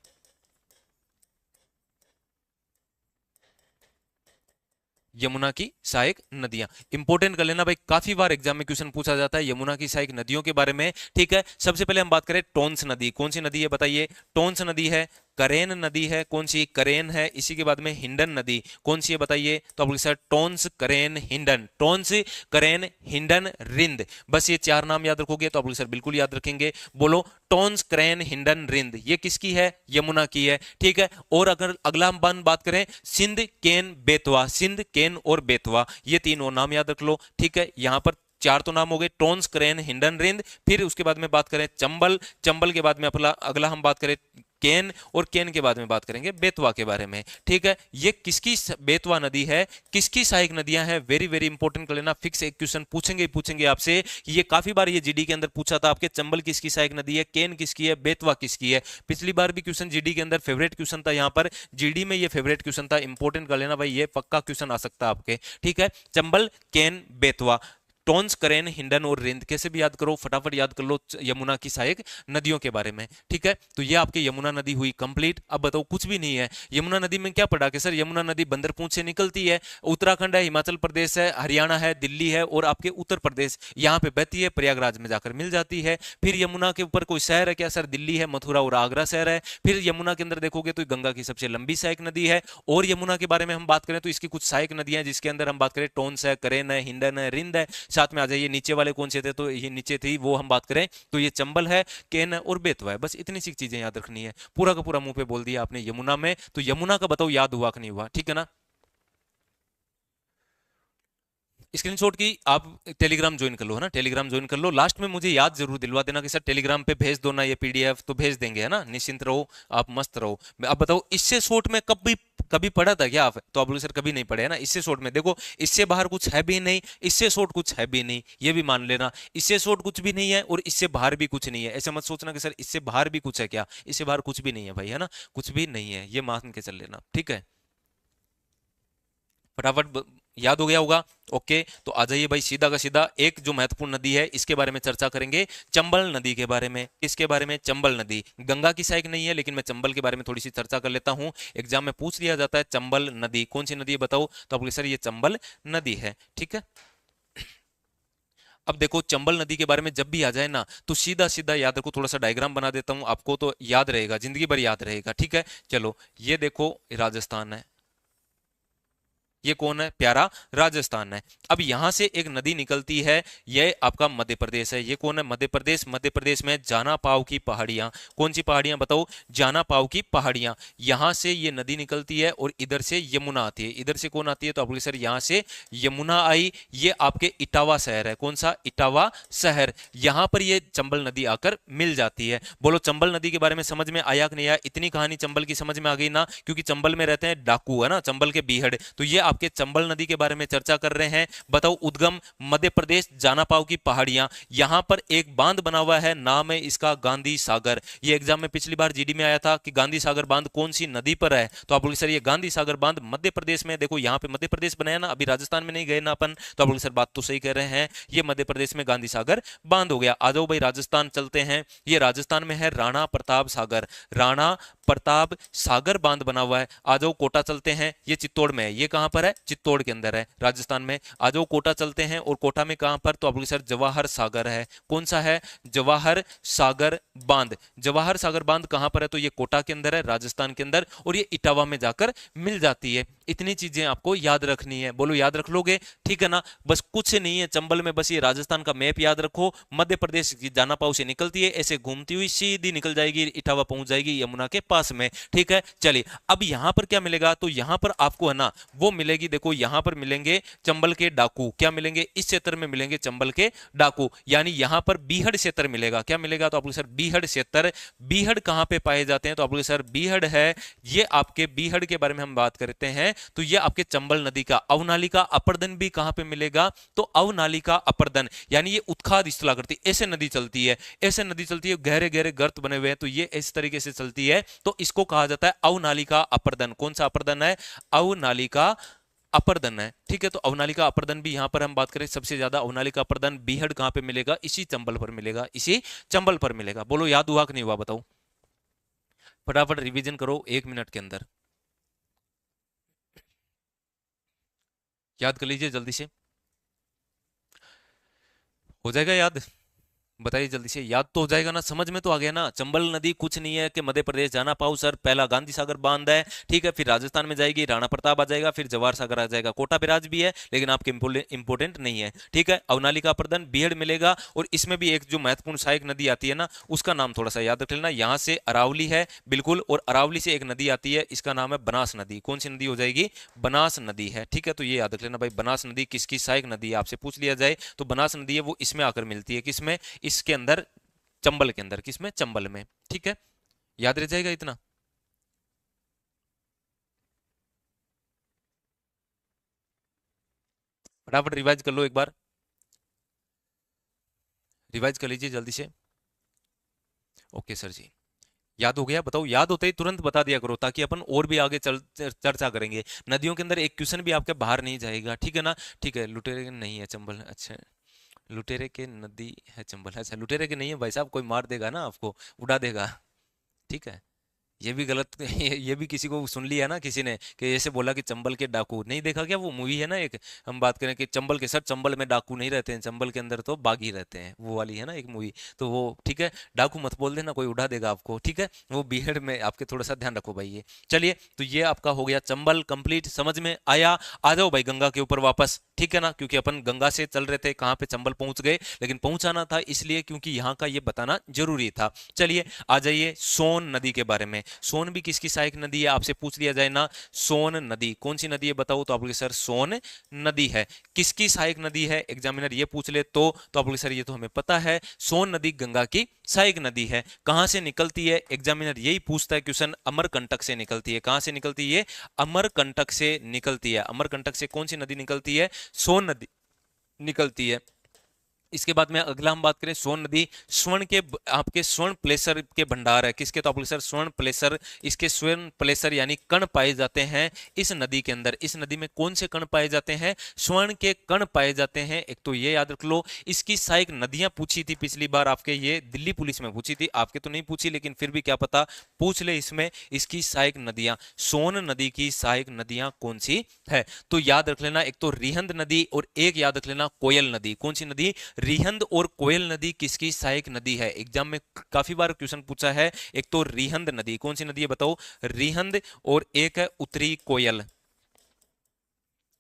यमुना की सहायक नदियां इंपॉर्टेंट कर लेना भाई, काफी बार एग्जाम में क्वेश्चन पूछा जाता है यमुना की सहायक नदियों के बारे में, ठीक है। सबसे पहले हम बात करें टोंस नदी, कौन सी नदी है बताइए, टोंस नदी है, करेन नदी है, कौन सी, करेन है। इसी के बाद में हिंडन नदी कौन सी है बताइए, तो आप सर टोंस, करेन, हिंडन, टोंस, करेन, हिंडन, रिंद। बस ये चार नाम याद रखोगे तो आप सर बिल्कुल याद रखेंगे। बोलो टोंस, करेन, हिंडन, रिंद, ये किसकी है, यमुना की है, ठीक है। और अगर अगला हम बात करें, सिंध, केन, बेतवा, सिंध, केन और बेतवा, ये तीनों नाम याद रख लो, ठीक है। यहां पर चार तो नाम हो गए, टोंस, करेन, हिंडन, रिंद। फिर उसके बाद में बात करें चंबल, चंबल के बाद में अपना अगला हम बात करें केन, और केन के बाद में बात करेंगे बेतवा के बारे में, ठीक है। ये किसकी बेतवा नदी है, किसकी सहायक नदियां हैं, वेरी वेरी इंपॉर्टेंट कर लेना, फिक्स एक क्वेश्चन पूछेंगे ही पूछेंगे आपसे। ये काफी बार ये जीडी के अंदर पूछा था आपके, चंबल किसकी सहायक नदी है, केन किसकी है, बेतवा किसकी है। पिछली बार भी क्वेश्चन जीडी के अंदर फेवरेट क्वेश्चन था, यहां पर जीडी में ये फेवरेट क्वेश्चन था, इंपॉर्टेंट कर लेना भाई, ये पक्का क्वेश्चन आ सकता है आपके, ठीक है। चंबल, केन, बेतवा, टोंस, करेन, हिंडन और रिंद, कैसे भी याद करो, फटाफट याद कर लो यमुना की सहायक नदियों के बारे में, ठीक है। तो ये आपके यमुना नदी हुई कंप्लीट। अब बताओ कुछ भी नहीं है, यमुना नदी में क्या पढ़ा के सर, यमुना नदी बंदरपूंछ से निकलती है, उत्तराखंड है, हिमाचल प्रदेश है, हरियाणा है, दिल्ली है और आपके उत्तर प्रदेश, यहाँ पे बहती है, प्रयागराज में जाकर मिल जाती है। फिर यमुना के ऊपर कोई शहर है क्या सर, दिल्ली है, मथुरा और आगरा शहर है। फिर यमुना के अंदर देखोगे तो गंगा की सबसे लंबी सहायक नदी है। और यमुना के बारे में हम बात करें तो इसकी कुछ सहायक नदियां, जिसके अंदर हम बात करें टोंस है, करेन है, हिंडन है, रिंद है। साथ में आ जाइए नीचे वाले कौन से थे, तो ये नीचे थी वो हम बात करें तो ये चंबल है, केन है और बेतवा है। बस इतनी सी चीजें याद रखनी है, पूरा का पूरा मुंह पे बोल दिया आपने यमुना में। तो यमुना का बताओ याद हुआ कि नहीं हुआ, ठीक है ना। स्क्रीनशॉट की आप टेलीग्राम ज्वाइन कर लो, है ना, टेलीग्राम ज्वाइन कर लो। लास्ट में मुझे याद जरूर दिलवा देना कि सर टेलीग्राम पे भेज दो ना ये पीडीएफ, तो भेज देंगे, है ना, निश्चिंत रहो, आप मस्त रहो। अब बताओ इससे शॉर्ट में कभी कभी पढ़ा था क्या आप? तो आप बोले सर कभी नहीं पढ़े, है ना। इससे शॉर्ट में देखो, इससे बाहर कुछ है भी नहीं, इससे शॉर्ट कुछ है भी नहीं, ये भी मान लेना। इससे शॉर्ट कुछ भी नहीं है और इससे बाहर भी कुछ नहीं है। ऐसे मत सोचना कि सर इससे बाहर भी कुछ है क्या, इससे बाहर कुछ भी नहीं है भाई, है ना, कुछ भी नहीं है, ये मान के चल लेना, ठीक है। फटाफट याद हो गया होगा। ओके, तो आ जाइए भाई, सीधा का सीधा एक जो महत्वपूर्ण नदी है इसके बारे में चर्चा करेंगे, चंबल नदी के बारे में। किसके बारे में? चंबल नदी। गंगा की सहायक नहीं है, लेकिन मैं चंबल के बारे में थोड़ी सी चर्चा कर लेता हूं। एग्जाम में पूछ लिया जाता है चंबल नदी कौन सी नदी है बताओ, तो आप बोले सर ये चंबल नदी है, ठीक है। अब देखो चंबल नदी के बारे में जब भी आ जाए ना, तो सीधा सीधा याद रखो, थोड़ा सा डायग्राम बना देता हूं आपको, तो याद रहेगा, जिंदगी भर याद रहेगा, ठीक है। चलो, ये देखो राजस्थान है, ये कौन है? प्यारा राजस्थान है। अब यहां से एक नदी निकलती है, ये आपका मध्य प्रदेश है। ये कौन है? मध्य प्रदेश। मध्य प्रदेश में जाना पाव की पहाड़ियां, कौन सी पहाड़ियां बताओ? जाना पाव की पहाड़ियां। यहां से ये नदी निकलती है और इधर से यमुना आती है। इधर से कौन आती है? तो आप बोले सर यहां से यमुना आई, ये आपके इटावा शहर है। कौन सा? इटावा शहर। यहां पर ये चंबल नदी आकर मिल जाती है। बोलो चंबल नदी के बारे में समझ में आया कि नहीं आया? इतनी कहानी चंबल की समझ में आ गई ना, क्योंकि चंबल में रहते हैं डाकू, है ना, चंबल के बीहड़। तो ये आपके चंबल नदी के बारे में चर्चा कर रहे हैं। बताओ, उद्गम मध्य प्रदेश, जानापाव की पहाड़ियां। यहां पर एक बांध बना हुआ है, नाम है इसका गांधी सागर। ये एग्जाम में पिछली बार जीडी में आया था कि गांधी सागर बांध कौन सी नदी पर है, तो आप बोले सर ये गांधी सागर बांध मध्य प्रदेश में। देखो यहां पे मध्य प्रदेश बनाया ना, अभी राजस्थान में नहीं गए ना अपन, तो आप बोले सर बात तो सही कह रहे हैं, ये मध्य प्रदेश में गांधी सागर बांध हो गया। आ जाओ भाई राजस्थान चलते हैं। ये राजस्थान में है राणा प्रताप सागर, राणा प्रताप सागर बांध बना हुआ है। आ जाओ कोटा चलते हैं, ये चित्तौड़ में है। ये कहां पर है? चित्तौड़ के अंदर है, राजस्थान में। आ जाओ कोटा चलते हैं, और कोटा में कहां पर? तो आप सर जवाहर सागर है। कौन सा है? जवाहर सागर बांध। जवाहर सागर बांध कहां पर है? तो ये कोटा के अंदर है, राजस्थान के अंदर, और ये इटावा में जाकर मिल जाती है। इतनी चीजें आपको याद रखनी है। बोलो याद रख लोगे? ठीक है ना, बस कुछ नहीं है चंबल में, बस ये राजस्थान का मैप याद रखो। मध्य प्रदेश की जानापाव से निकलती है, ऐसे घूमती हुई सीधी निकल जाएगी, इटावा पहुंच जाएगी यमुना के पास में, ठीक है। चलिए, अब यहां पर क्या मिलेगा? तो यहां पर आपको है ना वो मिलेगी, देखो यहां पर मिलेंगे चंबल के डाकू। क्या मिलेंगे? इस क्षेत्र में मिलेंगे चंबल के डाकू, यानी यहां पर बीहड़ क्षेत्र मिलेगा। क्या मिलेगा? तो आप लोग सर बीहड़ क्षेत्र। बीहड़ कहां पे पाए जाते हैं? तो आप लोग सर बीहड़ है, ये आपके बीहड़ के बारे में हम बात करते हैं, तो ये आपके चंबल नदी का अवनालिका अपर्दन भी कहां पे मिलेगा? तो अवनालिका अपर्दन, यानी ये उत्खाद स्थला करती, ऐसे नदी चलती है, ऐसे नदी चलती है, गहरे गहरे गर्त बने हुए हैं, तो ये इस तरीके से चलती है, तो इसको कहा जाता है अवनालिका अपर्दन। कौन सा अपर्दन है? अवनालिका अपर्दन है, ठीक है। तो अवनालिका अपर्दन भी यहां पर हम बात करें, सबसे ज्यादा अवनालिका अपर्दन बीहड़ कहां पे मिलेगा? इसी चंबल पर मिलेगा, इसी चंबल पर मिलेगा। बोलो याद हुआ कि नहीं हुआ बताओ? फटाफट रिवीजन करो 1 मिनट के अंदर, याद कर लीजिए जल्दी से, हो जाएगा याद? बताइए जल्दी से, याद तो हो जाएगा ना, समझ में तो आ गया ना। चंबल नदी कुछ नहीं है कि मध्य प्रदेश जाना पाओ सर, पहला गांधी सागर बांध है, ठीक है, फिर राजस्थान में जाएगी, राणा प्रताप आ जाएगा, फिर जवाहर सागर आ जाएगा। कोटा बिराज भी है, लेकिन आपके इंपोर्टेंट नहीं है, ठीक है। अवनालिका प्रदन बीहड़ मिलेगा, और इसमें भी एक जो महत्वपूर्ण सहायक नदी आती है ना, उसका नाम थोड़ा सा याद रख लेना। यहाँ से अरावली है बिल्कुल, और अरावली से एक नदी आती है, इसका नाम है बनास नदी। कौन सी नदी हो जाएगी? बनास नदी है, ठीक है। तो ये याद रख लेना भाई, बनास नदी किसकी सहायक नदी है, आपसे पूछ लिया जाए तो बनास नदी है, वो इसमें आकर मिलती है, किसमें? इसके अंदर, चंबल के अंदर। किसमें? चंबल में, ठीक है। याद रह जाएगा इतना? फटाफट रिवाइज कर लो एक बार, रिवाइज कर लीजिए जल्दी से। ओके सर जी, याद हो गया? बताओ, याद होते ही तुरंत बता दिया करो, ताकि अपन और भी आगे चर्चा करेंगे। नदियों के अंदर एक क्वेश्चन भी आपके बाहर नहीं जाएगा, ठीक है ना। ठीक है, लुटेरे के नहीं है चंबल, अच्छा, लुटेरे के नदी है चंबल, अच्छा लुटेरे के नहीं है भाई साहब, कोई मार देगा ना आपको, उड़ा देगा, ठीक है। ये भी गलत ये भी किसी को सुन लिया ना किसी ने, कि ऐसे बोला कि चंबल के डाकू, नहीं देखा क्या वो मूवी है ना एक, हम बात करें कि चंबल के, सर चंबल में डाकू नहीं रहते हैं, चंबल के अंदर तो बागी रहते हैं, वो वाली है ना एक मूवी, तो वो ठीक है, डाकू मत बोल देना, कोई उड़ा देगा आपको, ठीक है। वो बीहड़ में आपके थोड़ा सा ध्यान रखो भाई ये। चलिए, तो ये आपका हो गया चंबल कंप्लीट, समझ में आया। आ जाओ भाई गंगा के ऊपर वापस, ठीक है ना, क्योंकि अपन गंगा से चल रहे थे, कहाँ पे चंबल पहुंच गए, लेकिन पहुंचाना था इसलिए क्योंकि यहाँ का ये बताना जरूरी था। चलिए आ जाइए सोन नदी के बारे में। सोन भी किसकी सहायक नदी है, आपसे पूछ लिया जाए ना, सोन नदी कौन सी नदी है बताओ, तो आप बोलोगे सर सोन नदी है। किसकी सहायक नदी है, एग्जामिनर ये पूछ ले तो आप बोलोगे सर ये तो हमें पता है, सोन नदी गंगा की सहायक नदी है। कहां से निकलती है, एग्जामिनर यही पूछता है क्वेश्चन, अमरकंटक से निकलती है। कहां से निकलती है, अमरकंटक से निकलती है। अमरकंटक से कौन सी नदी निकलती है, सोन नदी निकलती है। इसके बाद में अगला हम बात करें, सोन नदी स्वर्ण के आपके स्वर्ण प्लेसर के भंडार है, किसके, तो आप सर स्वर्ण प्लेसर, इसके स्वर्ण प्लेसर यानी कण पाए जाते हैं इस नदी के अंदर। इस नदी में कौन से कण पाए जाते हैं, स्वर्ण के कण पाए जाते हैं, एक तो ये याद रख लो। इसकी सहायक नदियां पूछी थी पिछली बार आपके, ये दिल्ली पुलिस में पूछी थी, आपके तो नहीं पूछी लेकिन फिर भी क्या पता पूछ ले इसमें, इसकी सहायक नदियां, सोन नदी की सहायक नदियां कौन सी है, तो याद रख लेना, एक तो रिहंद नदी और एक याद रख लेना कोयल नदी। कौन सी नदी, रिहंद और कोयल नदी किसकी सहायक नदी है, एग्जाम में काफी बार क्वेश्चन पूछा है। एक तो रिहंद नदी, कौन सी नदी है बताओ, रिहंद, और एक है उत्तरी कोयल,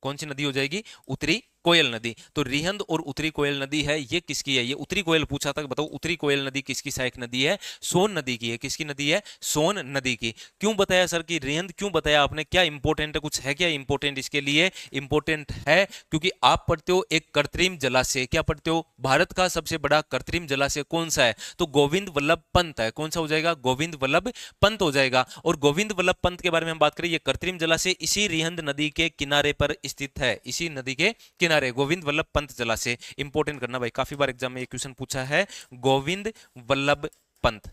कौन सी नदी हो जाएगी, उत्तरी कोयल नदी। तो रिहंद और उत्तरी कोयल नदी है, ये किसकी है, ये उत्तरी कोयल पूछा था, बताओ उत्तरी कोयल नदी किसकी सहायक नदी है, सोन नदी की है। किसकी नदी है, सोन नदी की। क्यों बताया सर कि रिहंद क्यों बताया आपने, क्या इंपॉर्टेंट है, कुछ है क्या इंपॉर्टेंट इसके लिए, इंपॉर्टेंट है क्योंकि आप पढ़ते हो एक कृत्रिम जलाशय, क्या पढ़ते हो, भारत का सबसे बड़ा कृत्रिम जलाशय कौन सा है, तो गोविंद वल्लभ पंत है। कौन सा हो जाएगा, गोविंद वल्लभ पंत हो जाएगा। और गोविंद वल्लभ पंत के बारे में हम बात करें, ये कृत्रिम जलाशय इसी रिहंद नदी के किनारे पर स्थित है, इसी नदी के किनारे, गोविंद वल्लभ पंत जलाशय। इंपॉर्टेंट करना भाई, काफी बार एग्जाम में ये क्वेश्चन पूछा है, गोविंद वल्लभ पंत,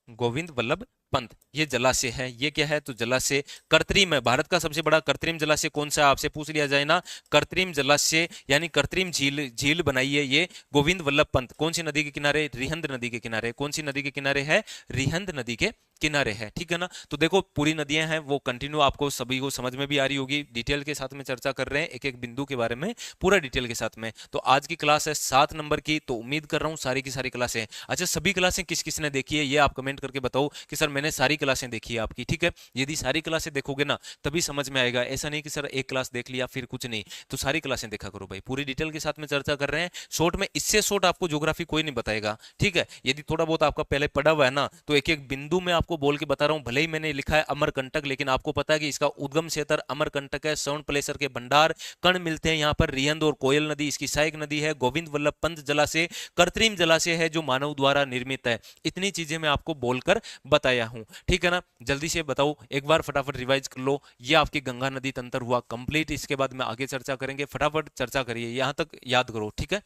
गोविंद वल्लभ पंत, ये जलाशय है, ये क्या है, तो जलाशय कृत्रिम है। भारत का सबसे बड़ा कृत्रिम जलाशय कौन सा है, आपसे पूछ लिया जाए ना, कृत्रिम जलाशय यानी कृत्रिम झील, झील बनाई है ये गोविंद वल्लभ पंत। कौन सी नदी के किनारे, रिहंद नदी के किनारे। कौन सी नदी के किनारे है, रिहंद नदी के किनारे है, ठीक है ना। तो देखो पूरी नदियां हैं वो कंटिन्यू आपको सभी को समझ में भी आ रही होगी, डिटेल के साथ में चर्चा कर रहे हैं एक एक बिंदु के बारे में, पूरा डिटेल के साथ में। तो आज की क्लास है 7 नंबर की, तो उम्मीद कर रहा हूं सारी की सारी क्लासें, अच्छा सभी क्लासें किस किस ने देखी है ये आप कमेंट करके बताओ कि सर मैंने सारी क्लासें देखी है आपकी, ठीक है। यदि सारी क्लासें देखोगे ना तभी समझ में आएगा, ऐसा नहीं कि सर एक क्लास देख लिया फिर कुछ नहीं, तो सारी क्लासें देखा करो भाई, पूरी डिटेल के साथ में चर्चा कर रहे हैं। शॉर्ट में, इससे शॉर्ट आपको ज्योग्राफी कोई नहीं बताएगा, ठीक है। यदि थोड़ा बहुत आपका पहले पढ़ा हुआ है ना, तो एक एक बिंदु में आपको बोल के बता रहा हूं, भले ही मैंने लिखा है अमरकंटक, लेकिन आपको पता है कि इसका उद्गम क्षेत्र अमरकंटक है, स्वर्ण प्लेसर के भंडार कण मिलते हैं यहाँ पर, रिहंद और कोयल नदी इसकी सहायक नदी है, गोविंद वल्लभ पंत जलाशय कृत्रिम जलाशय है जो मानव द्वारा निर्मित है। इतनी चीजें मैं आपको बोलकर बताया हूं, ठीक है ना। जल्दी से बताओ एक बार फटाफट रिवाइज कर लो, ये आपकी गंगा नदी तंत्र हुआ कंप्लीट, इसके बाद में आगे चर्चा करेंगे, फटाफट चर्चा करिए, यहां तक याद करो, ठीक है।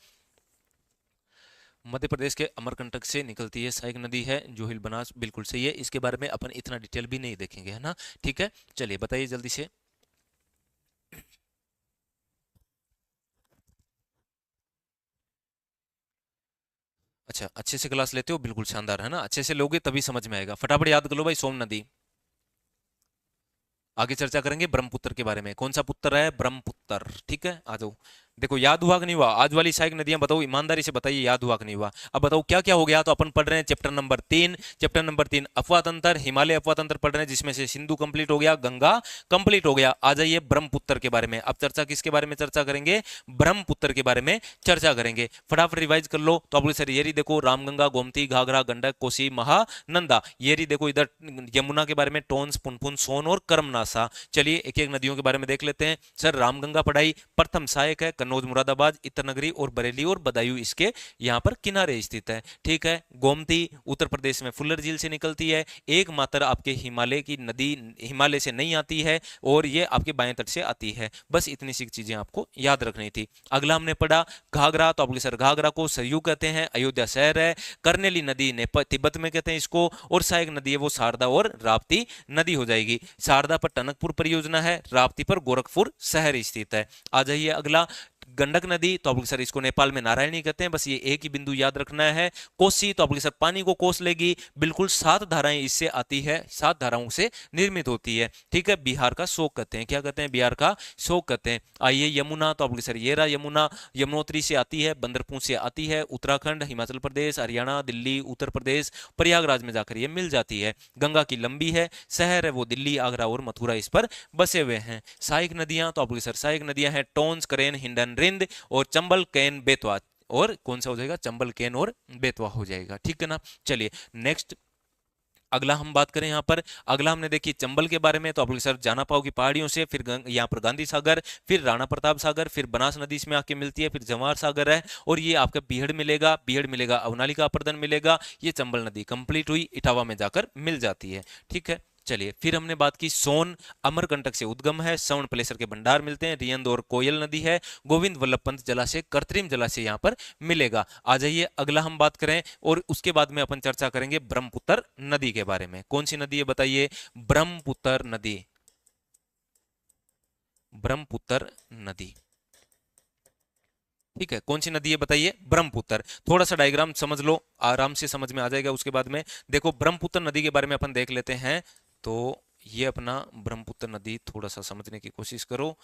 मध्य प्रदेश के अमरकंटक से निकलती है, सहायक नदी है, जोहिल बनास, बिल्कुल सही है। इसके बारे में अपन इतना डिटेल भी नहीं देखेंगे, है ना, ठीक है। चलिए बताइए जल्दी से। अच्छा, अच्छे से क्लास लेते हो, बिल्कुल शानदार, है ना, अच्छे से लोगे तभी समझ में आएगा। फटाफट याद कर लो भाई, सोम नदी। आगे चर्चा करेंगे ब्रह्मपुत्र के बारे में, कौन सा पुत्र है, ब्रह्मपुत्र, ठीक है। आ जाओ, देखो याद हुआ कि नहीं हुआ, आज वाली सहायक नदियां बताओ, ईमानदारी से बताइए याद हुआ कि नहीं हुआ। अब बताओ क्या क्या हो गया, तो अपन पढ़ रहे हैं चैप्टर नंबर 3, चैप्टर नंबर 3 अफवाह तंत्र, हिमालय अफवाह तंत्र पढ़ रहे हैं, जिसमें से सिंधु कंप्लीट हो गया, गंगा कंप्लीट हो गया। आ जाइए ब्रह्मपुत्र के बारे में, अब चर्चा किसके बारे में चर्चा करेंगे, ब्रह्मपुत्र के बारे में चर्चा करेंगे। फटाफट रिवाइज कर लो। तो आप सर ये देखो, रामगंगा, गोमती, घाघरा, गंडक, कोसी, महानंदा, ये देखो इधर यमुना के बारे में, टोंस, पुनपुन, सोन और कर्मनासा। चलिए एक एक नदियों के बारे में देख लेते हैं। सर रामगंगा पढ़ाई, प्रथम सहायक है, कन्नौज, मुरादाबाद, इतरनगरी और बरेली और बदायूं इसके यहाँ पर किनारे स्थित है, ठीक है। गोमती उत्तर प्रदेश में फुल्लर झील से निकलती है, एकमात्र आपके हिमालय की नदी, हिमालय से नहीं आती है और ये आपके बाएं तट से आती है। बस इतनी सी चीजें आपको याद रखनी थी। अगला हमने पढ़ा घाघरा, तो आप सर घाघरा को सरयू कहते हैं, अयोध्या शहर है, कर्नेली नदी नेपाल तिब्बत में कहते हैं इसको, और सहायक नदी है वो शारदा और राप्ती नदी हो जाएगी। शारदा पर टनकपुर परियोजना है, राप्ती पर गोरखपुर शहर स्थित है। आ जाइए अगला, गंडक नदी, तो आप सर इसको नेपाल में नारायणी कहते हैं, बस ये एक ही बिंदु याद रखना है। कोसी, तो आप सर पानी को कोस लेगी, बिल्कुल 7 धाराएं इससे आती है, 7 धाराओं से निर्मित होती है, ठीक है। बिहार का शोक कहते हैं, क्या कहते हैं, बिहार का शोक कहते हैं। आइए यमुना, तो आप सर ये रहा यमुना, यमुनोत्री से आती है, बंदरपुर से आती है, उत्तराखंड, हिमाचल प्रदेश, हरियाणा, दिल्ली, उत्तर प्रदेश, प्रयागराज में जाकर ये मिल जाती है। गंगा की लंबी है, शहर है वो दिल्ली, आगरा और मथुरा इस पर बसे हुए हैं। सहायक नदियां, तो आप सर सहायक नदियां हैं, टोंस, करेन, हिंडन, रिंद और चंबल, कैन, बेतवा। और कौन सा हो जाएगा, चंबल, केन और बेतवा हो जाएगा। ठीक है ना। चलिए नेक्स्ट अगला हम बात करें यहाँ पर, अगला हमने देखी चंबल के बारे में, तो आप लोग सर जाना पाओगे पहाड़ियों से, फिर यहाँ पर गांधी सागर, फिर राणा प्रताप सागर, फिर बनास नदी इसमें आके मिलती है, फिर जवाहर सागर है, और ये आपका बीहड़ मिलेगा, अवनाली का अपर्दन मिलेगा, ये चंबल नदी कंप्लीट हुई, इटावा में जाकर मिल जाती है। ठीक है। चलिए फिर हमने बात की सोन अमरकंटक से उद्गम है, सवर्ण प्लेसर के भंडार मिलते हैं, रियंद और कोयल नदी है, गोविंद वल्लभ पंत जलाशय, कृत्रिम जलाशय यहाँ पर मिलेगा। आ जाइए अगला हम बात करें, और उसके बाद में अपन चर्चा करेंगे ब्रह्मपुत्र नदी के बारे में। कौन सी नदी है बताइए, ब्रह्मपुत्र नदी, ब्रह्मपुत्र नदी। ठीक है, कौन सी नदी है बताइए, ब्रह्मपुत्र। थोड़ा सा डायग्राम समझ लो, आराम से समझ में आ जाएगा। उसके बाद में देखो ब्रह्मपुत्र नदी के बारे में अपन देख लेते हैं। तो ये अपना ब्रह्मपुत्र नदी थोड़ा सा समझने की कोशिश करो।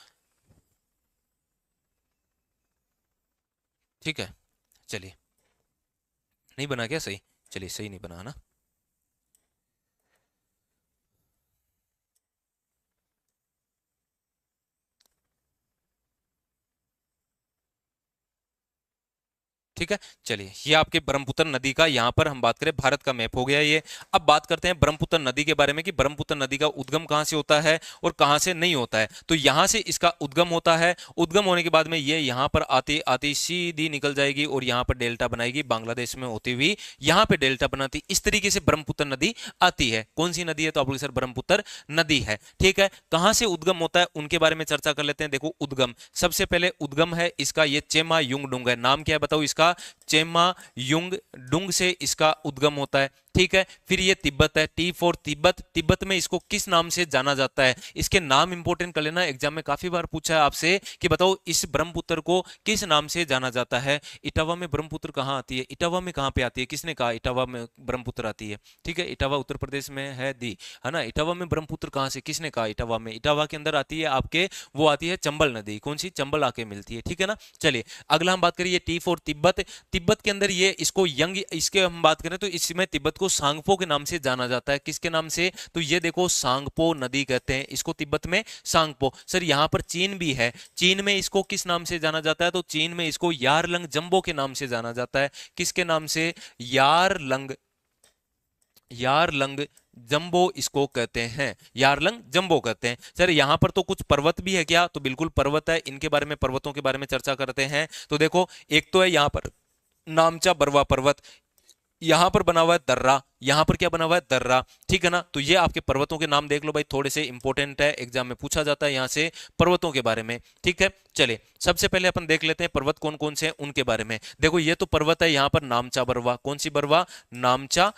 ठीक है। चलिए, नहीं बना क्या सही, चलिए सही नहीं बना ना। ठीक है। चलिए ये आपके ब्रह्मपुत्र नदी का, यहाँ पर हम बात करें भारत का मैप हो गया ये। अब बात करते हैं ब्रह्मपुत्र नदी के बारे में कि ब्रह्मपुत्र नदी का उद्गम कहाँ से होता है और कहाँ से नहीं होता है। तो यहाँ से इसका उद्गम होता है, उद्गम होने के बाद में ये यहाँ पर आती आती सीधी निकल जाएगी और यहाँ पर डेल्टा बनाएगी, बांग्लादेश में होती हुई यहाँ पे डेल्टा बनाती, इस तरीके से ब्रह्मपुत्र नदी आती है। कौन सी नदी है, तो आप लोग सर ब्रह्मपुत्र नदी है। ठीक है, कहाँ से उद्गम होता है उनके बारे में चर्चा कर लेते हैं। देखो उद्गम, सबसे पहले उद्गम है इसका ये चेमा युंगडुंग है, नाम क्या है बताओ इसका, चेमा युंग डुंग से इसका उद्गम होता है। ठीक है, फिर ये तिब्बत है, टी फॉर तिब्बत। तिब्बत में इसको किस नाम से जाना जाता है, इसके नाम इंपोर्टेंट कर लेना, एग्जाम में काफी बार पूछा है आपसे कि बताओ इस ब्रह्मपुत्र को किस नाम से जाना जाता है। इटावा में ब्रह्मपुत्र कहाँ आती है, इटावा में कहाँ पे आती है, किसने कहा इटावा में ब्रह्मपुत्र आती है। ठीक है, इटावा उत्तर प्रदेश में है दी, है ना। इटावा में ब्रह्मपुत्र कहाँ से, किसने कहा इटावा में, इटावा के अंदर आती है आपके, वो आती है चंबल नदी। कौन सी, चंबल आके मिलती है। ठीक है ना। चलिए अगला हम बात करिए टी फॉर तिब्बत। तिब्बत के अंदर ये इसको यंग, इसके हम बात करें तो इसमें तिब्बत को सांगपो के नाम से जाना जाता है। किसके नाम से, तो ये देखो सांगपो नदी कहते हैं इसको तिब्बत में, सांगपो। सर यहाँ पर चीन भी है, चीन में इसको किस नाम से जाना जाता है, तो चीन में इसको यारलंग जंबो के नाम से जाना जाता है। किसके नाम से, यारलंग, यारलंग जंबो इसको कहते हैं, यारलंग जंबो कहते हैं। सर यहाँ पर तो कुछ पर्वत भी है क्या, तो बिल्कुल पर्वत है, इनके बारे में, पर्वतों के बारे में चर्चा करते हैं। तो देखो एक तो है यहाँ पर नामचा बरवा पर्वत, यहां पर बना हुआ है दर्रा, यहां पर क्या बना हुआ है, दर्रा। ठीक है ना। तो ये आपके पर्वतों के नाम देख लो भाई, थोड़े से इंपॉर्टेंट है, एग्जाम में पूछा जाता है यहां से पर्वतों के बारे में। ठीक है, चलिए सबसे पहले अपन देख लेते हैं पर्वत कौन कौन से हैं उनके बारे में। देखो ये तो पर्वत है यहां पर नामचा बरवा, कौन सी बरवा, नामचा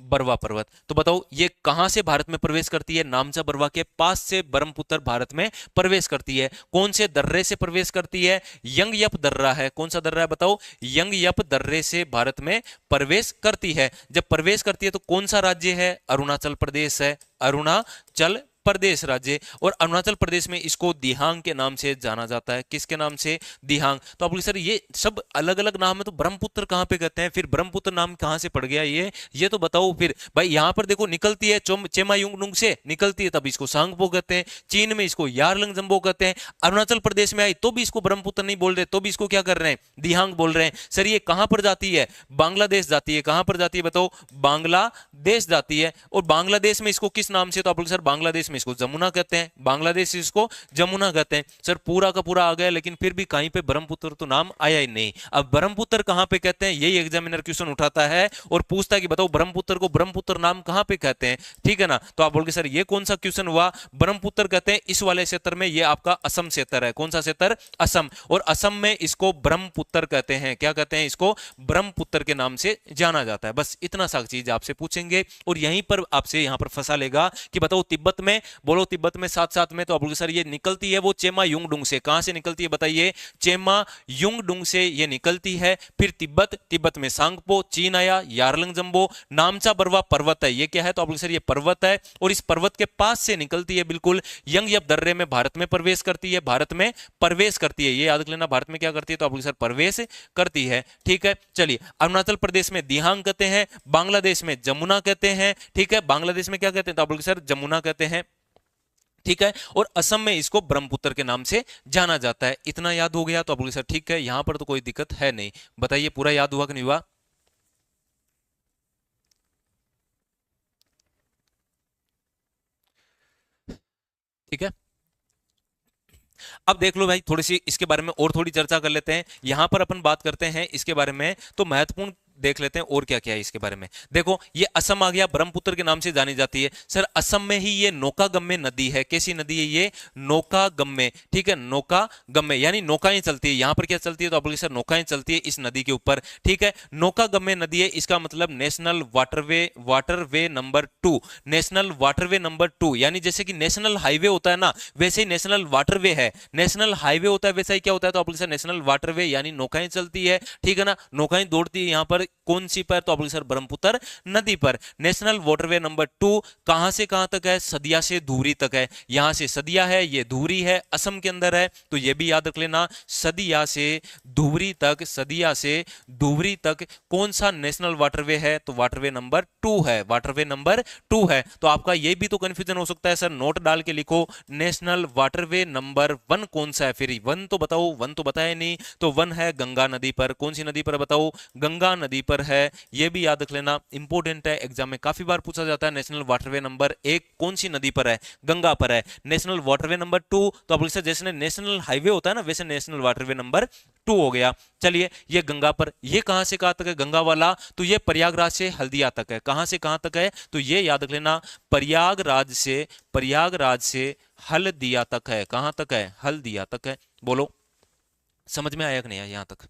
बरवा पर्वत। तो बताओ ये कहां से भारत में प्रवेश करती है, नामचा बरवा के पास से ब्रह्मपुत्र भारत में प्रवेश करती है। कौन से दर्रे से प्रवेश करती है, यंगयप दर्रा है। कौन सा दर्रा है बताओ, यंगयप दर्रे से भारत में प्रवेश करती है। जब प्रवेश करती है तो कौन सा राज्य है, अरुणाचल प्रदेश है, अरुणाचल प्रदेश राज्य। और अरुणाचल प्रदेश में इसको दिहांग के नाम से जाना जाता है। किसके नाम से, दिहांग। तो आप सर ये सब अलग अलग नाम है, तो ब्रह्मपुत्र कहां पे कहते हैं, फिर ब्रह्मपुत्र नाम कहां से पड़ गया ये तो बताओ। फिर भाई यहां पर देखो निकलती है चेमायुंगडुंग से निकलती है, तब इसको सांगपो कहते हैं, चीन में इसको यारलंग जंबो कहते हैं, अरुणाचल प्रदेश में आई तो भी इसको ब्रह्मपुत्र नहीं बोल रहे, तो भी इसको क्या कर रहे हैं, दिहांग बोल रहे हैं। सर ये कहां पर जाती है, बांग्लादेश जाती है। कहां पर जाती है बताओ, बांग्लादेश जाती है। और बांग्लादेश में इसको किस नाम से, तो आप सर बांग्लादेश में इसको जमुना कहते हैं, बांग्लादेश इसको जमुना कहते हैं। सर पूरा का पूरा आ गया, लेकिन फिर भी कहीं पे ब्रह्मपुत्र तो नाम आया ही नहीं। अब ब्रह्मपुत्र कहां पे कहते हैं, यही एग्जामिनर क्वेश्चन उठाता है और पूछता है कि बताओ ब्रह्मपुत्र को ब्रह्मपुत्र नाम कहां पे कहते हैं। ठीक है ना। तो आप बोलोगे सर ये कौन सा क्वेश्चन हुआ, ब्रह्मपुत्र कहते हैं इस वाले क्षेत्र में, ये आपका असम क्षेत्र है। कौन सा क्षेत्र, असम। और असम में इसको ब्रह्मपुत्र कहते हैं। क्या कहते हैं, इसको ब्रह्मपुत्र के नाम से जाना जाता है। बस इतना सा चीज आपसे पूछेंगे और यहीं पर आपसे यहां पर फंसा लेगा कि बताओ तिब्बत में, बोलो तिब्बत में साथ साथ में, तो आप सर ये निकलती है वो चेमा युंगडुंग से। कहां से निकलती है बताइए, चेमा युंगडुंग से ये निकलती है। फिर तिब्बत, तिब्बत में सांगपो, चीन आया, यारलंग जंबो, नामचा बरवा पर्वत है, ये क्या है, तो आप सर ये पर्वत है और इस पर्वत के पास से निकलती है बिल्कुल, यंगयप दर्रे में भारत में प्रवेश करती है, भारत में प्रवेश करती है। ये याद रख लेना, भारत में क्या करती है, तो आप सर प्रवेश करती है। ठीक है, चलिए अरुणाचल प्रदेश में दिहांग कहते हैं, बांग्लादेश में जमुना कहते हैं। ठीक है, बांग्लादेश में क्या कहते हैं, तो आप सर जमुना कहते हैं। ठीक है। और असम में इसको ब्रह्मपुत्र के नाम से जाना जाता है। इतना याद हो गया तो आप बोले सर ठीक है, यहां पर तो कोई दिक्कत है नहीं। बताइए पूरा याद हुआ कि नहीं हुआ? ठीक है। अब देख लो भाई, थोड़ी सी इसके बारे में और थोड़ी चर्चा कर लेते हैं। यहां पर अपन बात करते हैं इसके बारे में, तो महत्वपूर्ण देख लेते हैं और क्या क्या है इसके बारे में। देखो ये असम आ गया, ब्रह्मपुत्र के नाम से जानी जाती है। सर असम में ही ये नौकागम्य नदी है। कैसी नदी है ये? नौकागम्य। ठीक है, नौकागम्य यानी नौकाएं चलती है। यहां पर क्या चलती है? तो आप बोलिए सर नौकाएं चलती है इस नदी के ऊपर। ठीक है, नौकागम्य नदी है, इसका मतलब national waterway, waterway number 2। National waterway number 2 यानी जैसे कि नेशनल हाईवे होता है ना, वैसे ही नेशनल वाटरवे है। नेशनल हाईवे होता है वैसा ही क्या होता है? तो आप बोलिए सर नेशनल वाटरवे यानी नौकाएं चलती है। ठीक है ना, नौकाएं दौड़ती है यहां पर कौन सी पर? तो आप बोलिए सर ब्रह्मपुत्र नदी पर। नेशनल वाटरवे नंबर 2 कहां से कहां तक है? सदिया से धुबरी तक है। यहां से सदिया है, ये धुबरी है, असम के अंदर है, तो ये भी याद रख लेना। सदिया से धुबरी तक, सदिया से धुबरी तक कौन सा नेशनल वाटरवे है? तो वाटरवे नंबर 2 है, वाटरवे नंबर 2 है। तो आपका ये भी तो कंफ्यूजन हो सकता है सर, नोट डाल के लिखो नेशनल वाटरवे नंबर 1 कौन सा है? फिर 1 तो बताओ, 1 तो बताया नहीं, तो 1 है गंगा नदी पर। कौन सी नदी पर बताओ? गंगा नदी पर है। ये भी याद रख लेना, इंपॉर्टेंट है, एग्जाम में काफी बार पूछा जाता है। नेशनल वाटरवे नंबर 1 कौन सी नदी पर है? गंगा पर है। नेशनल वाटरवे नंबर 2 तो आप बोलिए जैसे नेशनल हाईवे होता है ना, वैसे नेशनल वाटरवे नंबर 2 हो गया। चलिए ये गंगा पर, ये कहां से कहां तक है गंगा वाला? तो ये प्रयागराज से हल्दिया तक है। कहां से कहां तक है? तो ये याद रख लेना, प्रयागराज से, प्रयागराज से हल्दिया तक है। कहां तक है? हल्दिया तक है। बोलो समझ में आया कि नहीं आया यहां तक?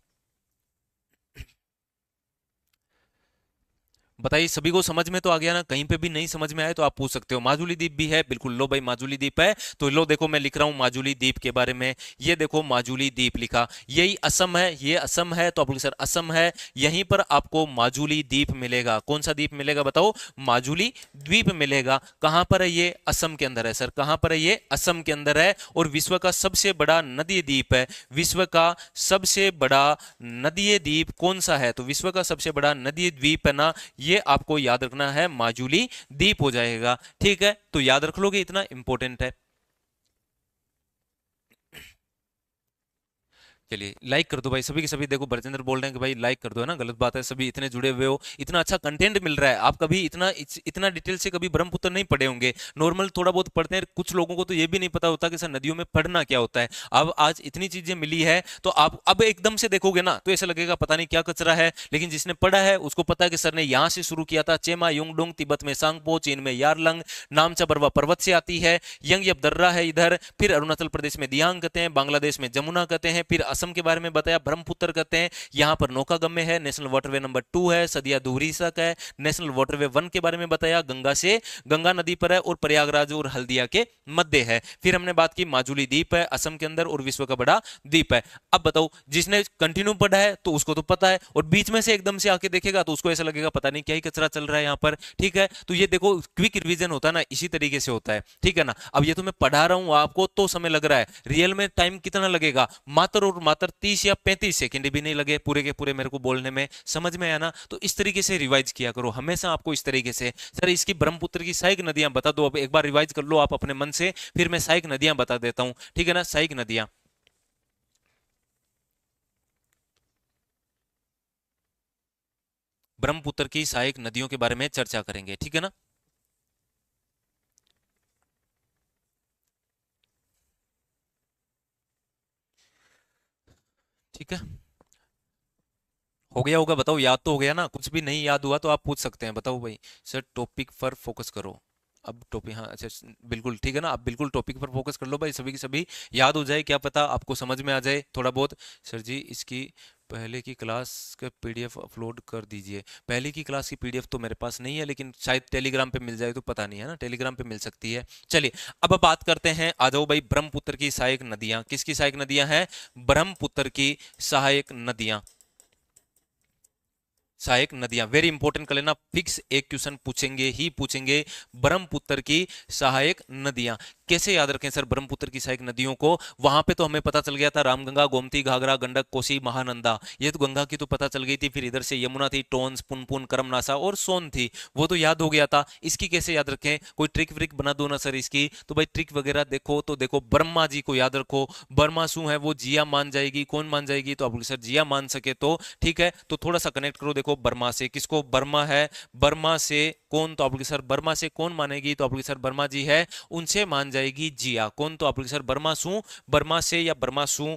बताइए सभी को समझ में तो आ गया ना? कहीं पे भी नहीं समझ में आए तो आप पूछ सकते हो। माजुली द्वीप भी है, बिल्कुल। लो भाई माजुली द्वीप है, तो लो देखो मैं लिख रहा हूं माजुली द्वीप के बारे में। ये देखो माजुली द्वीप लिखा, यही असम है, ये असम है, तो आप बोलिए सर असम है। यहीं पर आपको माजुली द्वीप मिलेगा। कौन सा द्वीप मिलेगा बताओ? माजुली द्वीप मिलेगा। कहां पर है ये? असम के अंदर है सर। कहां पर है ये? असम के अंदर है। और विश्व का सबसे बड़ा नदी द्वीप है। विश्व का सबसे बड़ा नदी द्वीप कौन सा है? तो विश्व का सबसे बड़ा नदी द्वीप है ना, ये आपको याद रखना है, माजुली द्वीप हो जाएगा। ठीक है, तो याद रख लोगे, इतना इंपॉर्टेंट है। चलिए लाइक कर दो भाई सभी के सभी। देखो बरजिंदर बोल रहे हैं कि भाई लाइक कर दो, है ना, गलत बात है, सभी इतने जुड़े हुए हो, इतना अच्छा कंटेंट मिल रहा है। आप कभी इतना डिटेल से कभी ब्रह्मपुत्र नहीं पढ़े होंगे, नॉर्मल थोड़ा बहुत पढ़ते हैं। कुछ लोगों को तो ये भी नहीं पता होता कि सर नदियों में पढ़ना क्या होता है। अब आज इतनी चीजें मिली है, तो आप अब एकदम से देखोगे ना तो ऐसा लगेगा पता नहीं क्या कचरा है, लेकिन जिसने पढ़ा है उसको पता है कि सर ने यहाँ से शुरू किया था। चेमा युंगडुंग तिब्बत में सांगपो, चीन में यारलंग, नामचा बरवा पर्वत से आती है, यंग यब दर्रा है इधर, फिर अरुणाचल प्रदेश में दियांग कहते हैं, बांग्लादेश में जमुना कहते हैं, फिर असम के बारे में बताया ब्रह्मपुत्र कहते हैं। यहां पर नौकागम्य है, नेशनल वाटरवे नंबर 2 है, सदिया धुबरी तक है। नेशनल वाटरवे 1 के बारे में बताया, गंगा से, गंगा नदी पर है, और प्रयागराज और हल्दिया के मध्य है। फिर हमने बात की माजुली द्वीप है असम के अंदर और विश्व का बड़ा द्वीप है। अब बताओ जिसने कंटिन्यू पढ़ा है तो उसको तो पता है, और बीच में से एकदम से आके देखेगा तो उसको ऐसा लगेगा पता नहीं क्या ही कचरा चल रहा है यहाँ पर। ठीक है, तो ये देखो क्विक रिवीजन होता है ना, इसी तरीके से होता है। ठीक है ना, अब ये तो मैं पढ़ा रहा हूं आपको तो समय लग रहा है, रियल में टाइम कितना लगेगा? मात्र और मात्र 30 या 35 सेकंड भी नहीं लगे पूरे के पूरे मेरे को बोलने में। समझ में आया ना? तो इस तरीके से रिवाइज किया करो हमेशा, आपको इस तरीके से। सर इसकी ब्रह्मपुत्र की सहायक नदियां बता दो, अब एक बार रिवाइज कर लो आप अपने मन से, फिर मैं सहायक नदियां बता देता हूं। ठीक है ना, सहायक नदियां, ब्रह्मपुत्र की सहायक नदियों के बारे में चर्चा करेंगे। ठीक है ना? ठीक है, हो गया होगा, बताओ याद तो हो गया ना? कुछ भी नहीं याद हुआ तो आप पूछ सकते हैं, बताओ भाई। सर टॉपिक पर फोकस करो। अब टॉपिक, हाँ अच्छा बिल्कुल ठीक है ना, आप बिल्कुल टॉपिक पर फोकस कर लो भाई, सभी की सभी याद हो जाए, क्या पता आपको समझ में आ जाए थोड़ा बहुत। सर जी इसकी पहले की क्लास का पीडीएफ अपलोड कर दीजिए। पहले की क्लास की पीडीएफ तो मेरे पास नहीं है, लेकिन शायद टेलीग्राम पे मिल जाए तो पता नहीं, है ना, टेलीग्राम पे मिल सकती है। चलिए अब बात करते हैं, आ जाओ भाई, ब्रह्मपुत्र की सहायक नदियां। किसकी सहायक नदियां हैं? ब्रह्मपुत्र की सहायक नदियां, सहायक नदियां, वेरी इंपॉर्टेंट कर लेना, फिक्स एक क्वेश्चन पूछेंगे ही पूछेंगे, ब्रह्मपुत्र की सहायक नदियां। कैसे याद रखें सर ब्रह्मपुत्र की सहायक नदियों को? वहां पे तो हमें पता चल गया था रामगंगा, गोमती, घाघरा, गंडक, कोसी, महानंदा, ये तो गंगा की तो पता चल गई थी। फिर इधर से यमुना थी, टोंस, पुनपुन, करमनासा और सोन थी, वो तो याद हो गया था। इसकी कैसे याद रखें? कोई ट्रिक व्रिक बना दो ना सर इसकी। तो भाई ट्रिक वगैरह देखो तो देखो, ब्रह्मा जी को याद रखो। ब्रह्मा सु है वो जिया मान जाएगी। कौन मान जाएगी? तो आप बोले सर जिया मान सके तो ठीक है, तो थोड़ा सा कनेक्ट करो। देखो बर्मा से किसको? बर्मा है। बर्मा से कौन? तो आप बोले सर बर्मा से कौन मानेगी? तो आप बोले सर बर्मा जी है, उनसे मान जाएगी जिया। कौन? तो आप बोले सर बर्मा सु, बर्मा से या बर्मा सु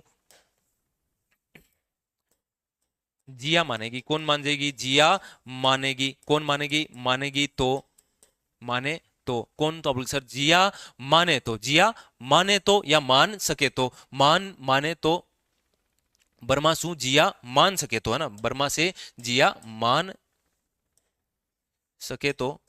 जिया मानेगी। कौन मान जाएगी? जिया मानेगी। कौन मानेगी? मानेगी तो, माने तो कौन? तो अब सर जिया माने तो, जिया माने तो या मान सके तो, मान माने तो बर्मा सु जिया मान सके तो, है ना, बर्मा से जिया मान सके तो,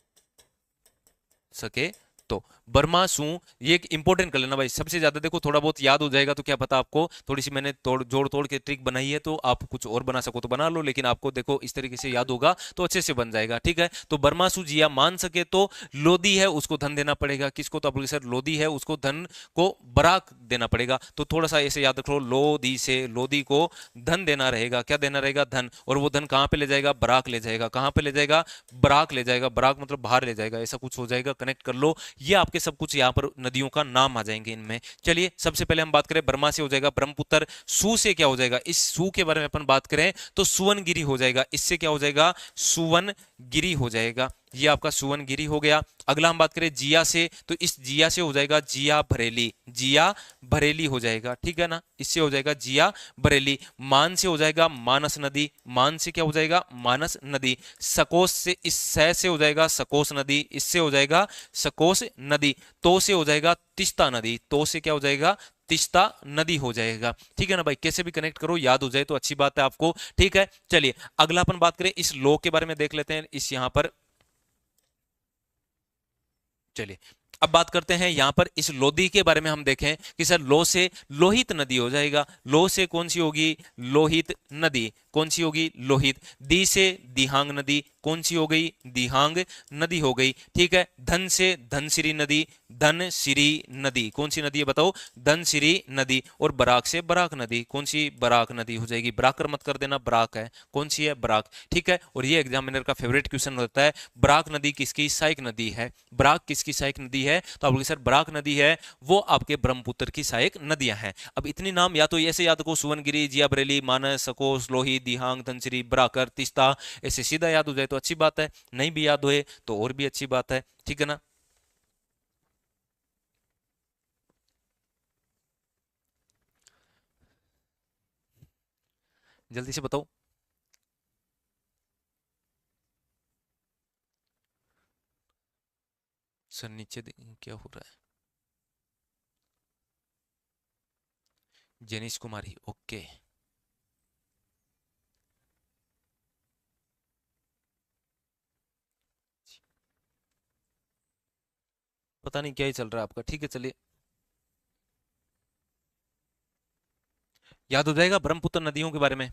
सके तो बर्मा सु। ये एक इंपॉर्टेंट कर लेना भाई, सबसे ज्यादा देखो थोड़ा बहुत याद हो जाएगा तो क्या पता आपको, थोड़ी सी मैंने जोड़ तोड़ के ट्रिक बनाई है, तो आप कुछ और बना सको तो बना लो, लेकिन आपको देखो इस तरीके से याद होगा तो अच्छे से बन जाएगा। ठीक है, तो बर्मा सु जिया मान सके तो लोधी है उसको धन देना पड़ेगा। किसको? तो आप बोले सर लोधी है उसको धन को बराक देना पड़ेगा। तो थोड़ा सा ऐसे याद रखो, लोधी से लोधी को धन देना रहेगा। क्या देना रहेगा? धन। और वो धन कहां पे ले जाएगा? बराक ले जाएगा। कहां पे ले जाएगा? बराक ले जाएगा। बराक मतलब बाहर ले जाएगा, ऐसा कुछ हो जाएगा। कनेक्ट कर लो, ये आपके सब कुछ यहाँ पर नदियों का नाम आ जाएंगे इनमें। चलिए सबसे पहले हम बात करें, बर्मा से हो जाएगा ब्रह्मपुत्र। सू से क्या हो जाएगा? इस सू के बारे में अपन बात करें तो सुवनगिरी हो जाएगा। इससे क्या हो जाएगा? सुवनगिरी हो जाएगा। ये आपका सुवनगिरी हो गया। अगला हम बात करें जिया से, तो इस जिया से हो जाएगा जिया भरेली। जिया भरेली हो जाएगा, ठीक है ना, इससे हो जाएगा जिया भरेली। मान से हो जाएगा मानस नदी। मान से क्या हो जाएगा? मानस नदी। सकोस से, इस सै से हो जाएगा सकोस नदी। इससे हो जाएगा सकोस नदी। तो से हो जाएगा तिस्ता नदी। तो से क्या हो जाएगा? तिस्ता नदी हो जाएगा। ठीक है ना भाई, कैसे भी कनेक्ट करो, याद हो जाए तो अच्छी बात है आपको। ठीक है, चलिए अगला अपन बात करें इस लो के बारे में, देख लेते हैं इस यहां पर। चलिए अब बात करते हैं यहां पर इस लोधी के बारे में। हम देखें कि सर लो से लोहित नदी हो जाएगा। लो से कौन सी होगी? लोहित नदी। कौन सी होगी? लोहित। दी से दिहांग नदी। कौन सी हो गई? दिहांग नदी हो गई। ठीक है, धन से धनसिरी नदी। धनसिरी नदी। कौन सी नदी है बताओ? धनसिरी नदी। और बराक से बराक नदी। कौन सी? बराक नदी हो जाएगी। बराकर मत कर देना, बराक है। कौन सी है? बराक। ठीक है, और ये एग्जामिनर का फेवरेट क्वेश्चन होता है, बराक नदी किसकी सहायक नदी है? बराक किसकी सहायक नदी है? तो आप बोलोगे सर बराक नदी है वो आपके ब्रह्मपुत्र की सहायक नदियां हैं। अब इतनी नाम या तो ऐसे याद रखो, सुवनगिरी, जिया बरेली, मानस, सकोस, लोही, दिहांग, धनसिरी, बराकर, तिस्ता, ऐसे सीधा याद हो जाए तो अच्छी बात है, नहीं भी याद होए तो और भी अच्छी बात है। ठीक है ना? जल्दी से बताओ सर, नीचे क्या हो रहा है? जेनिस कुमारी, ओके। पता नहीं क्या ही चल रहा है आपका। ठीक है चलिए, याद हो जाएगा ब्रह्मपुत्र नदियों के बारे में।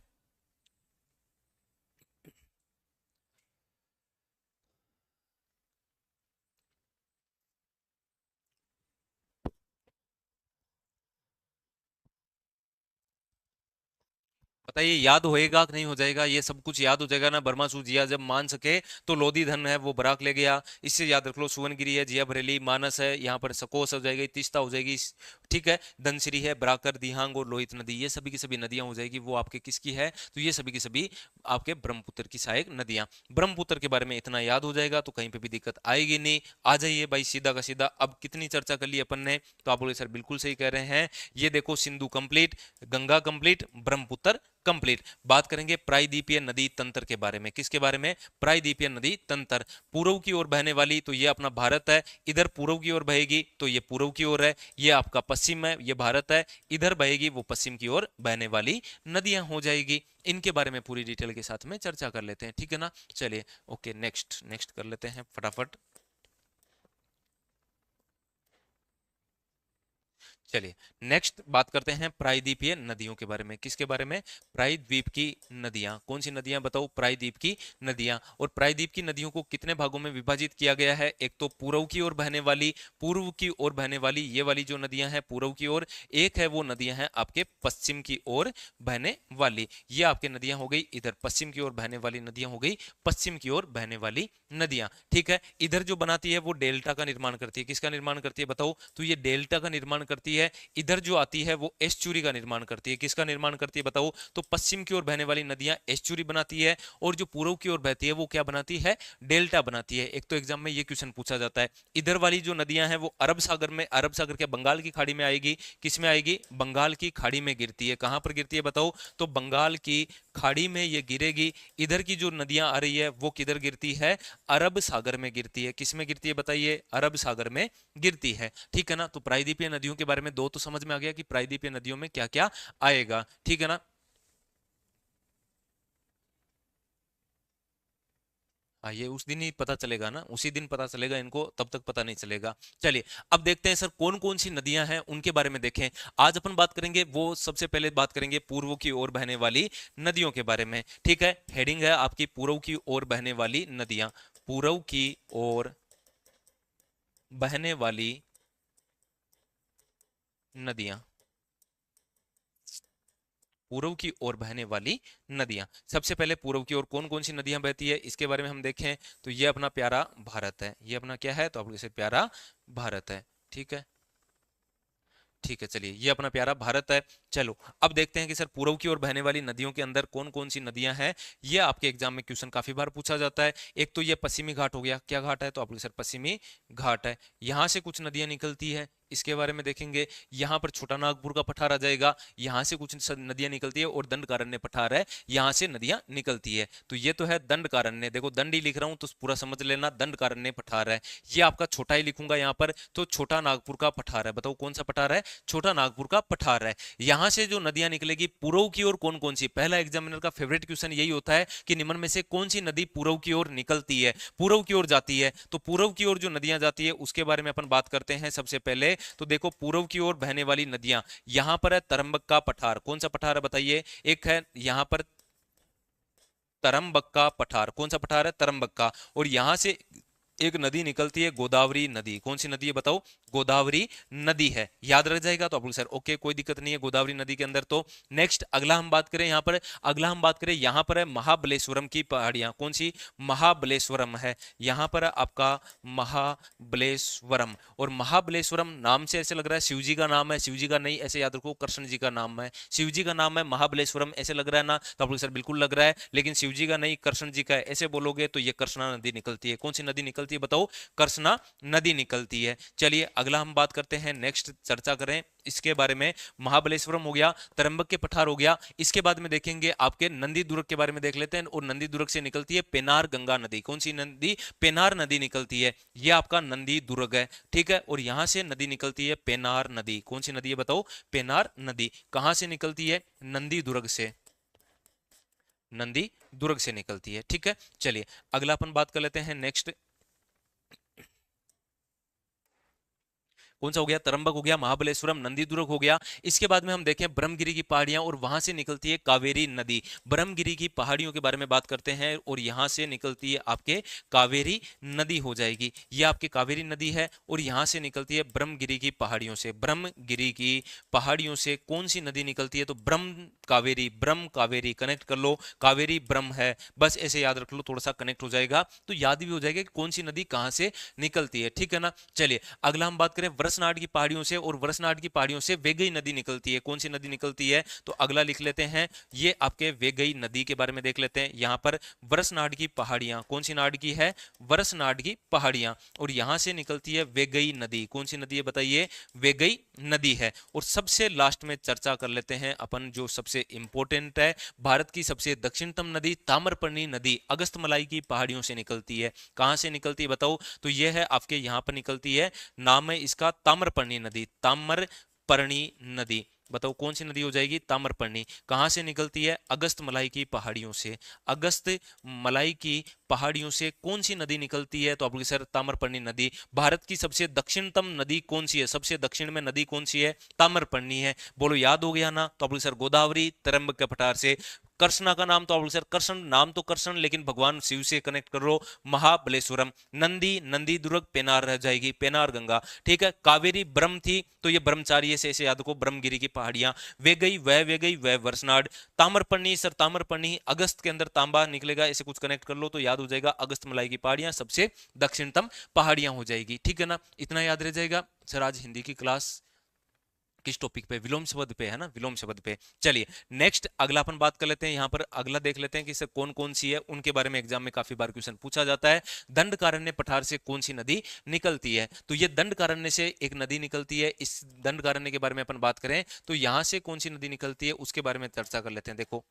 बताइए याद होएगा कि नहीं हो जाएगा? ये सब कुछ याद हो जाएगा ना? बर्मा सू जिया जब मान सके तो लोधी धन है वो बराक ले गया। इससे याद रख लो, सुवनगिरी है, जिया भरेली, मानस है, यहाँ पर सकोस हो जाएगी, तीस्ता हो जाएगी। ठीक है, धनसिरी है, बराकर, दिहांग और लोहित नदी, ये सभी की सभी नदियां हो जाएगी वो आपके किसकी है? तो ये सभी की सभी आपके ब्रह्मपुत्र की सहायक नदियां। ब्रह्मपुत्र के बारे में इतना याद हो जाएगा तो कहीं पे भी दिक्कत आएगी नहीं। आ जाइए भाई सीधा का सीधा, अब कितनी चर्चा कर ली अपन ने? तो आप बोले सर बिल्कुल सही कह रहे हैं। ये देखो Sindhu complete, Ganga complete, Brahmaputra complete. बात करेंगे प्रायद्वीपीय नदी तंत्र के बारे में। किसके बारे में? प्रायद्वीपीय नदी तंत्र। पूर्व की ओर बहने वाली तो ये अपना भारत है, इधर पूर्व की ओर बहेगी तो ये पूर्व की ओर है। ये आपका पश्चिम है, ये भारत है, इधर बहेगी वो पश्चिम की ओर बहने वाली नदियां हो जाएगी। इनके बारे में पूरी डिटेल के साथ में चर्चा कर लेते हैं। ठीक है ना? चलिए ओके, नेक्स्ट नेक्स्ट कर लेते हैं फटाफट। चलिए नेक्स्ट बात करते हैं प्रायद्वीपीय नदियों के बारे में। किसके बारे में? प्रायद्वीप की नदियां। कौन सी नदियां बताओ? प्रायद्वीप की नदियां। और प्रायद्वीप की नदियों को कितने भागों में विभाजित किया गया है? एक तो पूर्व की ओर बहने वाली, पूर्व की ओर बहने वाली, ये वाली जो नदियां हैं पूर्व की ओर। एक है वो नदियां हैं आपके पश्चिम की ओर बहने वाली। ये आपके नदियां हो गई इधर पश्चिम की ओर बहने वाली नदियां हो गई पश्चिम की ओर बहने वाली नदियां। ठीक है, इधर जो बनाती है वो डेल्टा का निर्माण करती है। किसका निर्माण करती है बताओ? तो ये डेल्टा का निर्माण करती है। इधर जो आती है वो एस्चुरी का निर्माण करती है। किसका निर्माण करती है बताओ? तो पश्चिम की ओर बहने वाली नदियां एस्चुरी बनाती है, और जो पूर्व की ओर बहती है वो क्या बनाती है? डेल्टा बनाती है। एक तो एग्जाम में ये क्वेश्चन पूछा जाता है। इधर वाली जो नदियां हैं वो अरब सागर में, अरब सागर के बंगाल की खाड़ी में आएगी। किस में आएगी? बंगाल की खाड़ी में गिरती है। कहां पर गिरती है बताओ? तो बंगाल की खाड़ी में ये गिरेगी। इधर की जो नदियां आ रही है वो किधर गिरती है? अरब सागर में गिरती है। किस में गिरती है बताइए? अरब सागर में गिरती है। ठीक है ना? तो प्रायद्वीपीय नदियों के बारे में दो तो समझ में आ गया कि प्रायद्वीपीय नदियों में क्या क्या आएगा। ठीक है ना? हाँ, ये उस दिन ही पता चलेगा ना, उसी दिन पता चलेगा इनको, तब तक पता नहीं चलेगा। चलिए अब देखते हैं सर कौन कौन सी नदियां हैं उनके बारे में देखें। आज अपन बात करेंगे, वो सबसे पहले बात करेंगे पूर्व की ओर बहने वाली नदियों के बारे में। ठीक है, हेडिंग है आपकी पूर्व की ओर बहने वाली नदियां। पूर्व की ओर बहने वाली नदियां। पूर्व की ओर बहने वाली नदियां। सबसे पहले पूर्व की ओर कौन कौन सी नदियां बहती है इसके बारे में हम देखें तो ये अपना प्यारा भारत है। ये अपना क्या है? तो आप इसे प्यारा भारत है। ठीक है, ठीक है, चलिए ये अपना प्यारा भारत है। चलो अब देखते हैं कि सर पूर्व की ओर बहने वाली नदियों के अंदर कौन कौन सी नदियां हैं। ये आपके एग्जाम में क्वेश्चन काफी बार पूछा जाता है। एक तो ये पश्चिमी घाट हो गया। क्या घाट है? तो आप सर पश्चिमी घाट है। यहां से कुछ नदियां निकलती है, इसके बारे में देखेंगे। यहाँ पर छोटा नागपुर का पठार आ जाएगा, यहाँ से कुछ नदियां निकलती है, और दंडकारण्य पठार है, यहाँ से नदियां निकलती है। तो ये तो है दंडकारण्य, देखो दंड ही लिख रहा हूं तो पूरा समझ लेना, दंडकारण्य पठार है। ये आपका छोटा ही लिखूंगा यहाँ पर, तो छोटा नागपुर का पठार है। बताओ कौन सा पठार है? छोटा नागपुर का पठार है। यहां से जो नदियां निकलेगी पूर्व की ओर कौन कौन सी, पहला एग्जामिनर का फेवरेट क्वेश्चन यही होता है कि निम्न में से कौन सी नदी पूर्व की ओर निकलती है, पूर्व की ओर जाती है। तो पूर्व की ओर जो नदियां जाती है उसके बारे में अपन बात करते हैं सबसे पहले। तो देखो पूर्व की ओर बहने वाली नदियां, यहां पर है तरंबक्का पठार। कौन सा पठार है बताइए? एक है यहां पर तरंबक्का पठार। कौन सा पठार है? तरंबक्का। और यहां से एक नदी निकलती है, गोदावरी नदी। कौन सी नदी है बताओ? गोदावरी नदी है। याद रख जाएगा तो आप सर ओके, कोई दिक्कत नहीं है गोदावरी नदी के अंदर। तो नेक्स्ट अगला हम बात करें यहाँ पर, अगला हम बात करें यहाँ पर है महाबलेश्वरम की पहाड़ियां। कौन सी? महाबलेश्वरम है। यहाँ पर है आपका महाबलेश्वरम। और महाबलेश्वरम नाम से ऐसे लग रहा है शिव जी का नाम है, शिव जी का नहीं, ऐसे याद रखो कृष्ण जी का नाम है। शिव जी का नाम है महाबलेश्वरम, ऐसे लग रहा है ना? तो आप सर बिल्कुल लग रहा है, लेकिन शिव जी का नहीं कृष्ण जी का है, ऐसे बोलोगे तो ये कृष्णा नदी निकलती है। कौन सी नदी निकलती है बताओ? कृष्णा नदी निकलती है। चलिए अगला हम बात करते हैं, नेक्स्ट चर्चा करें इसके बारे में। महाबलेश्वरम हो गया, तरंबक के पठार हो गया। इसके बाद में देखेंगे आपके नंदी दुर्ग के बारे में देख लेते हैं। और नंदी दुर्ग से निकलती है पेनार गंगा नदी। कौन सी नदी? पेनार नदी निकलती है। यह आपका नंदी दुर्ग है। ठीक है, और यहां से नदी निकलती है पेनार नदी। कौन सी नदी है बताओ? पेनार नदी। कहां से निकलती है? नंदी दुर्ग से, नंदी दुर्ग से निकलती है। ठीक है, चलिए अगला अपन बात कर लेते हैं नेक्स्ट। कौन सा हो गया? तरंबक हो गया, महाबलेश्वरम, नंदी दुर्ग हो गया। इसके बाद में हम देखें ब्रह्मगिरी की पहाड़ियां, और वहां से निकलती है कावेरी नदी। ब्रह्मगिरी की पहाड़ियों के बारे में बात करते हैं, और यहां से निकलती है आपके कावेरी नदी हो जाएगी। ये आपकी कावेरी नदी है, और यहां से निकलती है ब्रह्मगिरी की पहाड़ियों से। ब्रह्मगिरी की पहाड़ियों से कौन सी नदी निकलती है? तो ब्रह्म कावेरी, ब्रह्म कावेरी कनेक्ट कर लो, कावेरी ब्रह्म है, बस ऐसे याद रख लो, थोड़ा सा कनेक्ट हो जाएगा तो याद भी हो जाएगा कि कौन सी नदी कहां से निकलती है। ठीक है ना? चलिए अगला हम बात करें वरसनाड की पहाड़ियों से, और वरसनाड की पहाड़ियों से वेगई नदी निकलती है। कौन सी नदी निकलती है? तो अगला लिख लेते हैं, ये आपके वेगई नदी के बारे में देख लेते हैं। यहां पर वरसनाड की पहाड़ियां, कौन सी नाड की है? वरसनाड की पहाड़ियां, और यहां से निकलती है वेगई नदी। कौन सी नदी है बताइए? वेगई नदी है। और सबसे लास्ट में चर्चा कर लेते हैं अपन जो सबसे इंपॉर्टेंट है, भारत की सबसे दक्षिणतम नदी ताम्रपर्णी नदी अगस्तमलाई की पहाड़ियों से निकलती है। कहां से निकलती है बताओ? तो यह है आपके यहां पर निकलती है, नाम है इसका ताम्रपर्णी नदी। ताम्रपर्णी नदी, बताओ कौन सी नदी हो जाएगी? ताम्रपर्णी। कहां से निकलती है? अगस्त मलाई की पहाड़ियों से। अगस्त मलाई की पहाड़ियों से कौन सी नदी निकलती है? तो आप बोलोगे सर ताम्रपर्णी नदी। भारत की सबसे दक्षिणतम नदी कौन सी है? सबसे दक्षिण में नदी कौन सी है? ताम्रपर्णी है। बोलो याद हो गया ना? तो आप बोलोगे सर गोदावरी तरंबक के पठार से। कृष्णा का नाम तो आप बोलोगे सर कृष्ण, नाम तो कृष्ण लेकिन भगवान शिव से कनेक्ट कर लो, महाबलेश्वरम। नंदी, नंदी दुर्ग पेनार रह जाएगी, पेनार गंगा। ठीक है, कावेरी ब्रह्म थी तो ये ब्रह्मचारी से ऐसे याद को ब्रह्मगिरी की पहाड़ियां। वे गई वह वर्षनाड। ताम्रपर्णी सर ताम्रपर्णी अगस्त के अंदर तांबा निकलेगा, ऐसे कुछ कनेक्ट कर लो तो याद हो जाएगा अगस्त मलाई की पहाड़ियां सबसे दक्षिणतम पहाड़ियां हो जाएगी। ठीक है ना, इतना याद रह जाएगा। सर आज हिंदी की क्लास किस टॉपिक पे? विलोम शब्द पे है ना, विलोम शब्द पे। चलिए नेक्स्ट अगला अपन बात कर लेते हैं। यहाँ पर अगला देख लेते हैं कि सर कौन कौन सी है, उनके बारे में एग्जाम में काफी बार क्वेश्चन पूछा जाता है। दंडकारण्य पठार से कौन सी नदी निकलती है? तो ये दंडकारण्य से एक नदी निकलती है। इस दंडकारण्य के बारे में अपन बात करें तो यहां से कौन सी नदी निकलती है उसके बारे में चर्चा कर लेते हैं। देखो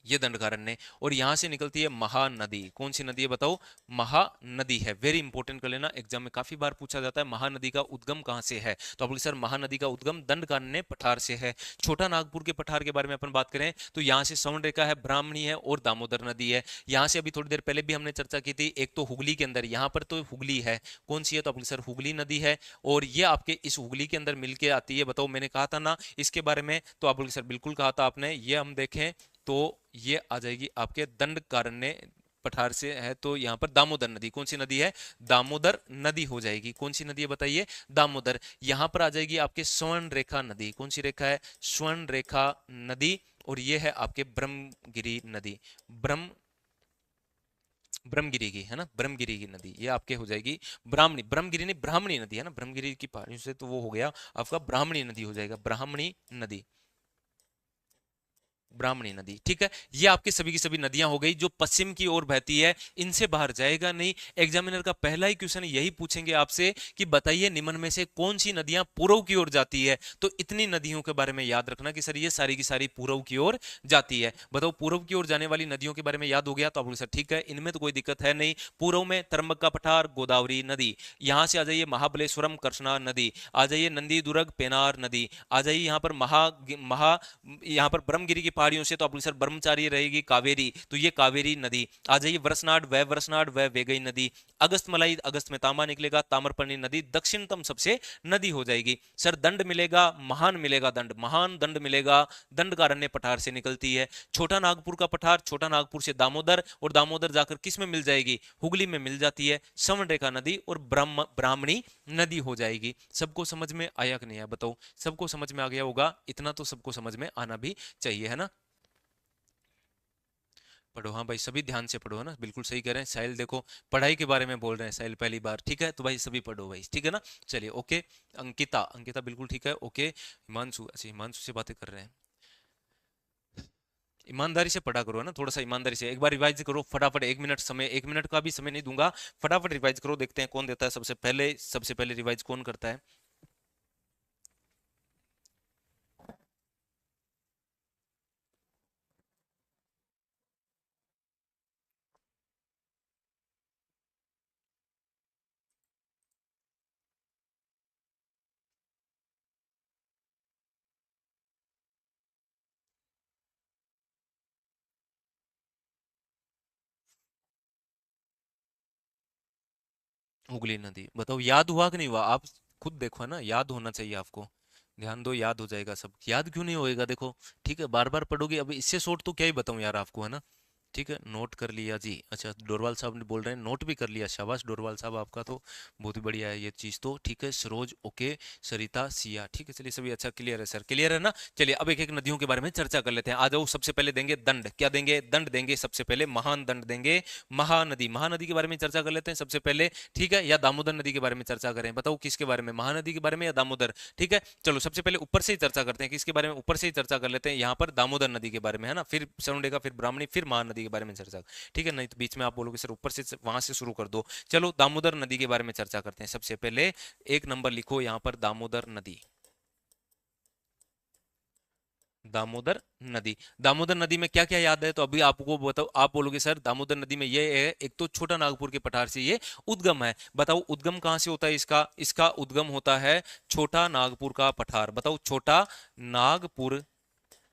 ये दंडकारण्य और यहां से निकलती है महानदी। कौन सी नदी है बताओ? महानदी है। वेरी इंपॉर्टेंट कर लेना, एग्जाम में काफी बार पूछा जाता है महानदी का उद्गम कहां से है। तो आप बोलिए सर महानदी का उद्गम दंडकारण्य पठार से है। छोटा नागपुर के पठार के बारे में अपन बात करें तो यहाँ से स्वर्ण रेखा है, ब्राह्मणी है और दामोदर नदी है। यहाँ से अभी थोड़ी देर पहले भी हमने चर्चा की थी, एक तो हुगली के अंदर, यहाँ पर तो हुगली है, कौन सी है? तो आप बोलिए सर हुगली नदी है और ये आपके इस हुगली के अंदर मिलके आती है। बताओ मैंने कहा था ना इसके बारे में? तो आप बोलिए सर बिल्कुल कहा था आपने। ये हम देखें तो ये आ जाएगी आपके दंडकारण्य पठार से है तो यहाँ पर दामोदर नदी। कौन सी नदी है? दामोदर नदी हो जाएगी। कौन सी नदी है बताइए? दामोदर। यहाँ पर आ जाएगी आपके स्वर्ण रेखा नदी। कौन सी रेखा है? स्वर्ण रेखा नदी। और ये है आपके ब्रह्मगिरी नदी, ब्रह्मगिरी की है ना, ब्रह्मगिरी की नदी ये आपके हो जाएगी ब्राह्मणी। ब्रह्मगिरी नहीं ब्राह्मणी नदी है ना, ब्रह्मगिरी की पहाड़ियों से तो वो हो गया आपका ब्राह्मणी नदी हो जाएगा, ब्राह्मणी नदी, ब्राह्मणी नदी। ठीक है, ये आपकी सभी की सभी नदियां हो गई जो पश्चिम की ओर बहती है, इनसे बाहर जाएगा नहीं। एग्जामिनर का पहला ही क्वेश्चन यही पूछेंगे आपसे कि बताइए निम्न में से कौन सी नदियां पूर्व की ओर जाती है। तो इतनी नदियों के बारे में याद रखना कि सर ये सारी की सारी पूर्व की ओर जाती है। बताओ पूर्व की ओर जाने वाली नदियों के बारे में याद हो गया तो आप बोले सर ठीक है, इनमें तो कोई दिक्कत है नहीं। पूर्व में तरंबक का पठार, गोदावरी नदी। यहां से आ जाइए महाबलेश्वरम, कृष्णा नदी। आ जाइए नंदी दुर्ग, पेनार नदी। आ जाइए यहाँ पर महा महा यहाँ पर ब्रह्मगिरी की पहाड़ियों से तो आप सर ब्रह्मचारी रहेगी कावेरी, तो ये कावेरी नदी। आ जाइए वर्षनाड वह वेगई नदी। अगस्त मलाई, अगस्त में तांबा निकलेगा, ताम्रपर्णी नदी दक्षिणतम सबसे नदी हो जाएगी। सर दंड मिलेगा, महान मिलेगा दंड, महान दंड मिलेगा, दंडकारण्य पठार से निकलती है। छोटा नागपुर का पठार, छोटा नागपुर से दामोदर, और दामोदर जाकर किस में मिल जाएगी? हुगली में मिल जाती है, स्वर्ण रेखा नदी और ब्राह्मणी नदी हो जाएगी। सबको समझ में आया कि नहीं आया बताओ? सबको समझ में आ गया होगा, इतना तो सबको समझ में आना भी चाहिए है ना। पढ़ो हाँ भाई, सभी ध्यान से पढ़ो है ना, बिल्कुल सही कह रहे हैं साहिल। देखो पढ़ाई के बारे में बोल रहे हैं साहिल पहली बार, ठीक है तो भाई सभी पढ़ो भाई, ठीक है ना। चलिए ओके। अंकिता, अंकिता बिल्कुल ठीक है, ओके। हिमांशु, अच्छा हिमांशु से बातें कर रहे हैं। ईमानदारी से पढ़ा करो है ना, थोड़ा सा ईमानदारी से। एक बार रिवाइज करो फटाफट, 1 मिनट समय, 1 मिनट का भी समय नहीं दूंगा, फटाफट रिवाइज करो। देखते हैं कौन देता है सबसे पहले रिवाइज कौन करता है। हुगली नदी, बताओ याद हुआ कि नहीं हुआ? आप खुद देखो है ना, याद होना चाहिए आपको। ध्यान दो, याद हो जाएगा सब। याद क्यों नहीं होएगा? देखो ठीक है, बार बार पढ़ोगे। अब इससे शॉर्ट तो क्या ही बताऊं यार आपको, है ना। ठीक है, नोट कर लिया जी। अच्छा डोरवाल साहब ने बोल रहे हैं नोट भी कर लिया, शाबाश डोरवाल साहब, आपका तो बहुत ही बढ़िया है ये चीज़ तो। ठीक है, सरोज ओके, सरिता सिया, ठीक है चलिए सभी अच्छा क्लियर है सर, क्लियर है ना। चलिए अब एक एक नदियों के बारे में चर्चा कर लेते हैं। आ जाओ, सबसे पहले देंगे दंड। क्या देंगे? दंड देंगे सबसे पहले, महान दंड देंगे। महानदी, महानदी के बारे में चर्चा कर लेते हैं सबसे पहले, ठीक है। या दामोदर नदी के बारे में चर्चा करें, बताओ किसके बारे में? महानदी के बारे में या दामोदर? ठीक है चलो सबसे पहले ऊपर से ही चर्चा करते हैं, किसके बारे में? ऊपर से ही चर्चा कर लेते हैं। यहाँ पर दामोदर नदी के बारे में है ना, फिर स्वर्ण, फिर ब्राह्मणी, फिर महानदी के बारे में चर्चा। ठीक है, नहीं तो बीच में आप बोलोगे सर ऊपर से वहां से शुरू कर दो। चलो दामोदर नदी के बारे में चर्चा करते हैं सबसे पहले। 1 नंबर लिखो यहाँ पर, दामोदर नदी। दामोदर नदी, दामोदर नदी में क्या क्या याद है? तो अभी आपको बताओ, आप बोलोगे सर दामोदर नदी में ये है, एक तो छोटा नागपुर के पठार से ये उद्गम है। बताओ उद्गम कहां से होता है इसका? इसका उद्गम होता है छोटा नागपुर का पठार। बताओ छोटा नागपुर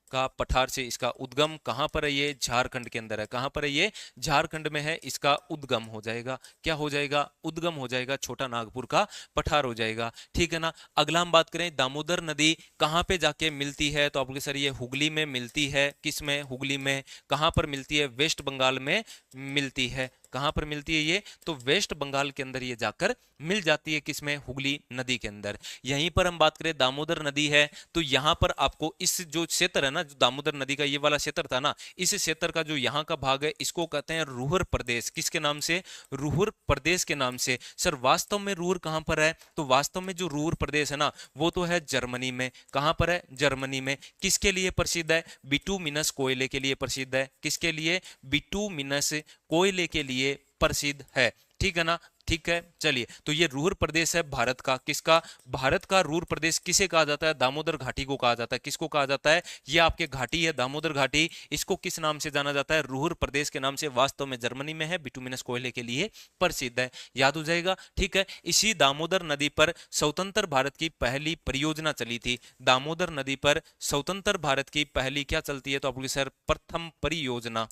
का पठार से इसका उद्गम कहां पर है, ये झारखंड के अंदर है। कहां पर है ये, झारखंड में है। इसका उद्गम हो जाएगा, क्या हो जाएगा, उद्गम हो जाएगा, छोटा नागपुर का पठार हो जाएगा, ठीक है ना। अगला हम बात करें, दामोदर नदी कहां पे जाके मिलती है, तो आपके सर ये हुगली में मिलती है। किस में, हुगली में। कहां पर मिलती है, वेस्ट बंगाल में मिलती है। कहां पर मिलती है ये, तो वेस्ट बंगाल के अंदर ये जाकर मिल जाती है, किसमें, हुगली नदी के अंदर। यहीं पर हम बात करें, दामोदर नदी है, तो यहां पर आपको इस जो क्षेत्र है ना, जो दामोदर नदी का ये वाला क्षेत्र था ना, इस क्षेत्र का जो यहां का भाग है, इसको कहते हैं रूहर प्रदेश। किसके नाम से, रूहर प्रदेश के नाम से। सर वास्तव में रूहर कहां पर है, तो वास्तव में जो रूहर प्रदेश है ना, वो तो है जर्मनी में। कहां पर है, जर्मनी में। किसके लिए प्रसिद्ध है, बिटुमिनस कोयले के लिए प्रसिद्ध है। किसके लिए, बिटुमिनस कोयले के लिए प्रसिद्ध है, ठीक है ना। ठीक है, चलिए, तो ये रूहर प्रदेश है भारत का। किसका, भारत का रूहर प्रदेश किसे कहा जाता है, दामोदर घाटी को कहा जाता है। किसको कहा जाता है, ये आपके घाटी है दामोदर घाटी, इसको किस नाम से जाना जाता है, रूहर प्रदेश के नाम से। वास्तव में जर्मनी में है, बिटुमिनस कोयले के लिए प्रसिद्ध है, याद हो जाएगा, ठीक है। इसी दामोदर नदी पर स्वतंत्र भारत की पहली परियोजना चली थी। दामोदर नदी पर स्वतंत्र भारत की पहली क्या चलती है, तो आपको सर प्रथम परियोजना,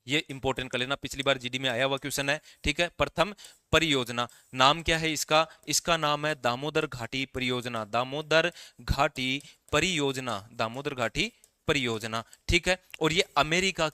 ये इंपॉर्टेंट कर लेना, पिछली बार जीडी में आया हुआ क्वेश्चन है, ठीक है। प्रथम परियोजना, नाम क्या है इसका, इसका नाम है दामोदर घाटी परियोजना। दामोदर घाटी परियोजना, दामोदर घाटी परियोजना, ठीक है। और ये अमेरिका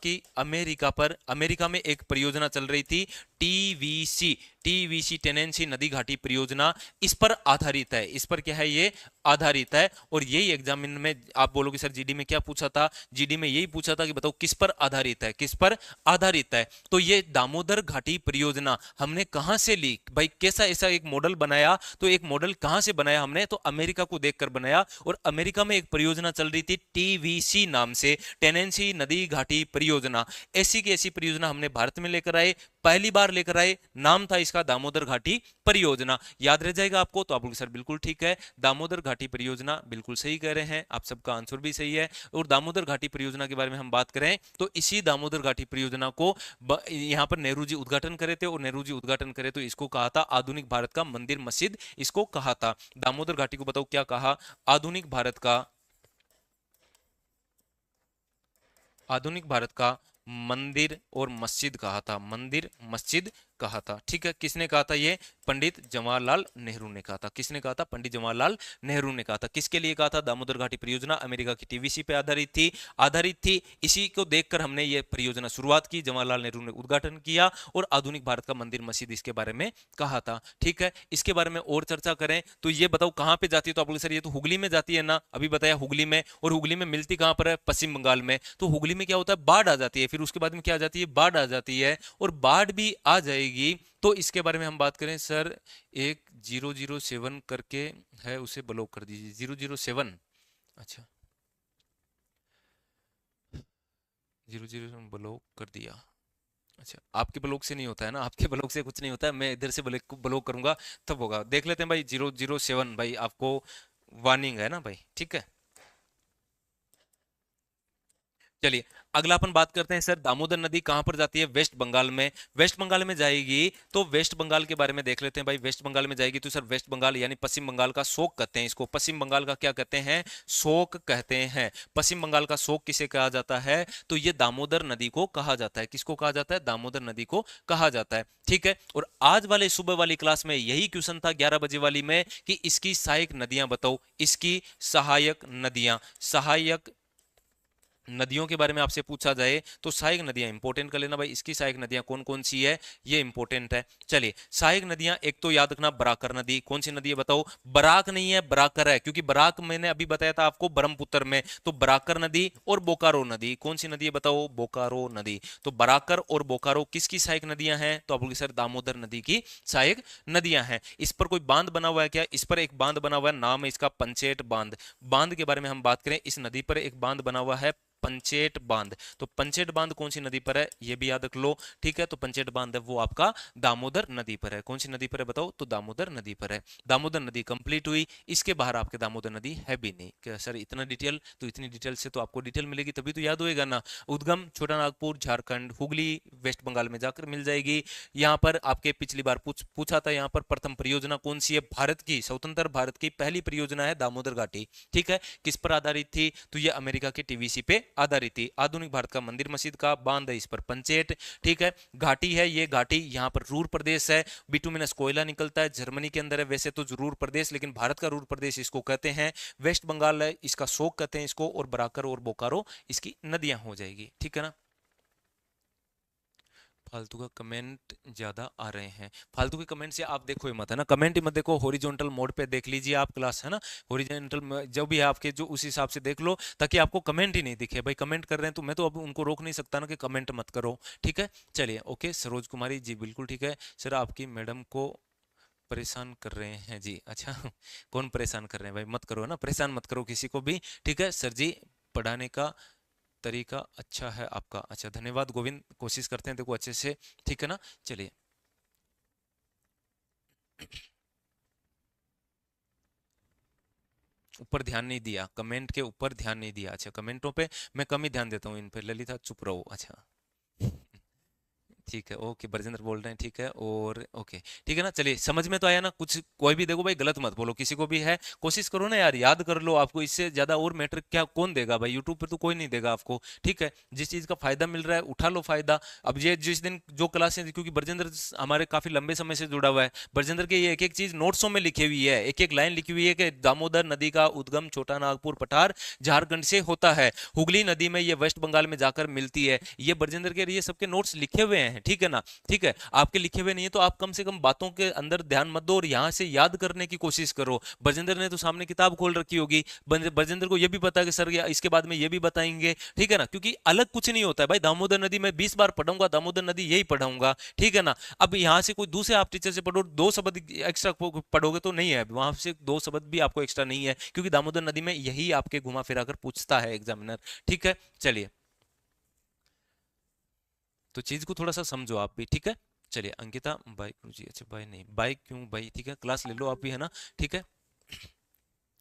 में एक परियोजना चल रही थी, टीवीसी टेनेंसी नदी घाटी परियोजना, इस पर आधारित है। इस पर क्या है, ये आधारित है। और यही एग्जामिन में आप बोलोगे सर जीडी में क्या पूछा था, जीडी में यही पूछा था कि बताओ किस पर आधारित है, किस पर आधारित है। तो ये दामोदर घाटी परियोजना हमने कहां से ली भाई, कैसा ऐसा एक मॉडल बनाया, तो एक मॉडल कहां से बनाया हमने, तो अमेरिका को देखकर बनाया। और अमेरिका में एक परियोजना चल रही थी टीवीसी नाम से, टेनेंसी नदी घाटी परियोजना। ऐसी की ऐसी परियोजना हमने भारत में लेकर आए, पहली बार लेकर आए, नाम था इसका दामोदर घाटी परियोजना। याद रह जाएगा आपको, तो आप लोग सर बिल्कुल ठीक है, दामोदर घाटी परियोजना, बिल्कुल सही कह रहे हैं आप, सबका आंसर भी सही है। और दामोदर घाटी परियोजना के बारे में हम बात करें, तो इसी दामोदर घाटी परियोजना को यहां पर नेहरू जी उद्घाटन करे थे। और नेहरू जी उद्घाटन करे तो इसको कहा था आधुनिक भारत का मंदिर मस्जिद, इसको कहा था। दामोदर घाटी को बताओ क्या कहा, आधुनिक भारत का, आधुनिक भारत का मंदिर और मस्जिद कहा था, मंदिर मस्जिद कहा था, ठीक है। किसने कहा था, ये पंडित जवाहरलाल नेहरू ने कहा था। किसने कहा था, पंडित जवाहरलाल नेहरू ने कहा था। किसके लिए कहा था, दामोदर घाटी परियोजना अमेरिका की टीवीसी पे आधारित थी। इसी को देखकर हमने ये परियोजना शुरुआत की, जवाहरलाल नेहरू ने उद्घाटन किया, और आधुनिक भारत का मंदिर मस्जिद इसके बारे में कहा था, ठीक है। इसके बारे में और चर्चा करें तो ये बताओ कहां पे जाती है, तो आप लोग सर ये तो हुगली में जाती है ना, अभी बताया हुगली में। और हुगली में मिलती कहां पर है, पश्चिम बंगाल में। तो हुगली में क्या होता है, बाढ़ आ जाती है, फिर उसके बाद में क्या आ जाती है, बाढ़ आ जाती है। और बाढ़ भी आ जाएगी, तो इसके बारे में हम बात करें सर, एक 007 करके है, उसे ब्लॉक कर दीजिए, 007, अच्छा 007 ब्लॉक कर दिया। अच्छा, आपके ब्लॉक से नहीं होता है ना, आपके ब्लॉक से कुछ नहीं होता है, मैं इधर से ब्लॉक करूंगा तब होगा। देख लेते हैं भाई, 007 भाई, आपको वार्निंग है ना भाई, ठीक है। चलिए, अगला अपन बात करते हैं सर, दामोदर नदी कहां पर जाती है, वेस्ट बंगाल में। वेस्ट बंगाल में जाएगी, तो वेस्ट बंगाल के बारे में देख लेते हैं भाई। वेस्ट बंगाल में जाएगी तो सर वेस्ट बंगाल यानी पश्चिम बंगाल का शोक कहते हैं इसको, पश्चिम बंगाल का क्या कहते हैं, शोक कहते हैं। पश्चिम बंगाल का शोक किसे कहा जाता है, तो ये दामोदर नदी को कहा जाता है। किसको कहा जाता है, दामोदर नदी को कहा जाता है, ठीक है। और आज वाले सुबह वाली क्लास में यही क्वेश्चन था 11 बजे वाली में, कि इसकी सहायक नदियां बताओ, इसकी सहायक नदियां, सहायक नदियों के बारे में आपसे पूछा जाए तो सहायक नदियां इंपॉर्टेंट कर लेना भाई। इसकी सहायक नदियां कौन कौन सी है, ये इंपॉर्टेंट है। चलिए, सहायक नदियां एक तो याद रखना, बराकर नदी। कौन सी नदी है बताओ, बराक नहीं है, बराकर है, क्योंकि बराक मैंने अभी बताया था आपको ब्रह्मपुत्र में। तो बराकर नदी और बोकारो नदी, कौन सी नदी है बताओ, बोकारो नदी। तो बराकर और बोकारो किसकी सहायक नदियां हैं, तो आप बोलोगे सर दामोदर नदी की सहायक नदियां हैं। इस पर कोई बांध बना हुआ है क्या, इस पर एक बांध बना हुआ है, नाम है इसका पंचेट बांध। बांध के बारे में हम बात करें, इस नदी पर एक बांध बना हुआ है पंचेट बांध। तो पंचेट बांध कौन सी नदी पर है, ये भी याद रख लो। ठीक है, तो पंचेट बांध है वो आपका दामोदर नदी पर है। कौन सी नदी पर है बताओ, तो दामोदर नदी पर है। दामोदर नदी कंप्लीट हुई, इसके बाहर आपके दामोदर नदी है भी नहीं। क्या सर इतना डिटेल, तो इतनी डिटेल से तो आपको डिटेल मिलेगी तभी तो याद होएगा ना। उद्गम छोटा नागपुर झारखंड, हुगली वेस्ट बंगाल में जाकर मिल जाएगी। यहाँ पर आपके पिछली बार पूछा था, यहाँ पर प्रथम परियोजना कौन सी है, भारत की स्वतंत्र भारत की पहली परियोजना है दामोदर घाटी। ठीक है, किस पर आधारित थी, तो ये अमेरिका के टीवीसी पे आधारित थी। आधुनिक भारत का मंदिर मस्जिद का बांध है, इस पर पंचेट। ठीक है, घाटी है ये घाटी, यहाँ पर रूर प्रदेश है, बिटुमिनस कोयला निकलता है, जर्मनी के अंदर है वैसे तो रूर प्रदेश, लेकिन भारत का रूर प्रदेश इसको कहते हैं। वेस्ट बंगाल है, इसका शोक कहते हैं इसको, और बराकर और बोकारो इसकी नदियां हो जाएगी। ठीक है ना। फालतू का कमेंट ज्यादा आ रहे हैं, फालतू के कमेंट से आप देखो ही मत, है ना, कमेंट ही मत देखो, हॉरिजॉन्टल मोड पे देख लीजिए आप क्लास, है ना। हॉरिजॉन्टल जो भी है आपके जो उस हिसाब से देख लो, ताकि आपको कमेंट ही नहीं दिखे। भाई कमेंट कर रहे हैं तो मैं तो अब उनको रोक नहीं सकता ना कि कमेंट मत करो। ठीक है, चलिए ओके। सरोज कुमारी जी बिल्कुल ठीक है सर, आपकी मैडम को परेशान कर रहे हैं जी। अच्छा कौन परेशान कर रहे हैं भाई, मत करो ना, परेशान मत करो किसी को भी। ठीक है सर जी, पढ़ाने का तरीका अच्छा है आपका। अच्छा धन्यवाद गोविंद, कोशिश करते हैं देखो अच्छे से। ठीक है ना, चलिए। ऊपर ध्यान नहीं दिया, कमेंट के ऊपर ध्यान नहीं दिया। अच्छा कमेंटों पे मैं कम ही ध्यान देता हूँ, इन पे ललिता चुप रहो। अच्छा ठीक है ओके, ब्रजेंद्र बोल रहे हैं ठीक है, और ओके ठीक है ना। चलिए समझ में तो आया ना कुछ, कोई भी देखो भाई गलत मत बोलो किसी को भी, है कोशिश करो ना यार, याद कर लो। आपको इससे ज्यादा और मैटर क्या कौन देगा भाई, यूट्यूब पे तो कोई नहीं देगा आपको। ठीक है, जिस चीज का फायदा मिल रहा है उठा लो फायदा। अब ये जिस दिन जो क्लासें, क्योंकि ब्रजेंद्र हमारे काफी लंबे समय से जुड़ा हुआ है, ब्रजेंद्र के ये एक एक चीज नोट्सों में लिखी हुई है, एक एक लाइन लिखी हुई है कि दामोदर नदी का उद्गम छोटा नागपुर पठार झारखंड से होता है, हुगली नदी में ये वेस्ट बंगाल में जाकर मिलती है। ये ब्रजेंद्र के ये सबके नोट्स लिखे हुए हैं। ठीक है ना, ठीक है, आपके लिखे हुए नहीं है तो आप कम से कम बातों के अंदर ध्यान मत दो और यहां से याद करने की कोशिश करो। ब्रजेंद्र ने तो सामने किताब खोल रखी होगी, ब्रजेंद्र को यह भी पता है कि सर इसके बाद में ये भी बताएंगे। ठीक है ना, क्योंकि अलग कुछ नहीं होता है भाई। दामोदर नदी में 20 बार पढ़ूंगा, दामोदर नदी यही पढ़ाऊंगा। ठीक है ना, अब यहां से कोई दूसरे आप टीचर से पढ़ो, दो शब्द एक्स्ट्रा पढ़ोगे तो नहीं है, वहां से दो शब्द भी आपको एक्स्ट्रा नहीं है, क्योंकि दामोदर नदी में यही आपके घुमा फिरा कर पूछता है एग्जामिनर। ठीक है, चलिए तो चीज को थोड़ा सा समझो आप भी। ठीक है, चलिए अंकिता बाय जी, अच्छा बाय नहीं, बाय क्यों बाय, ठीक है क्लास ले लो आप भी, है ना। ठीक है,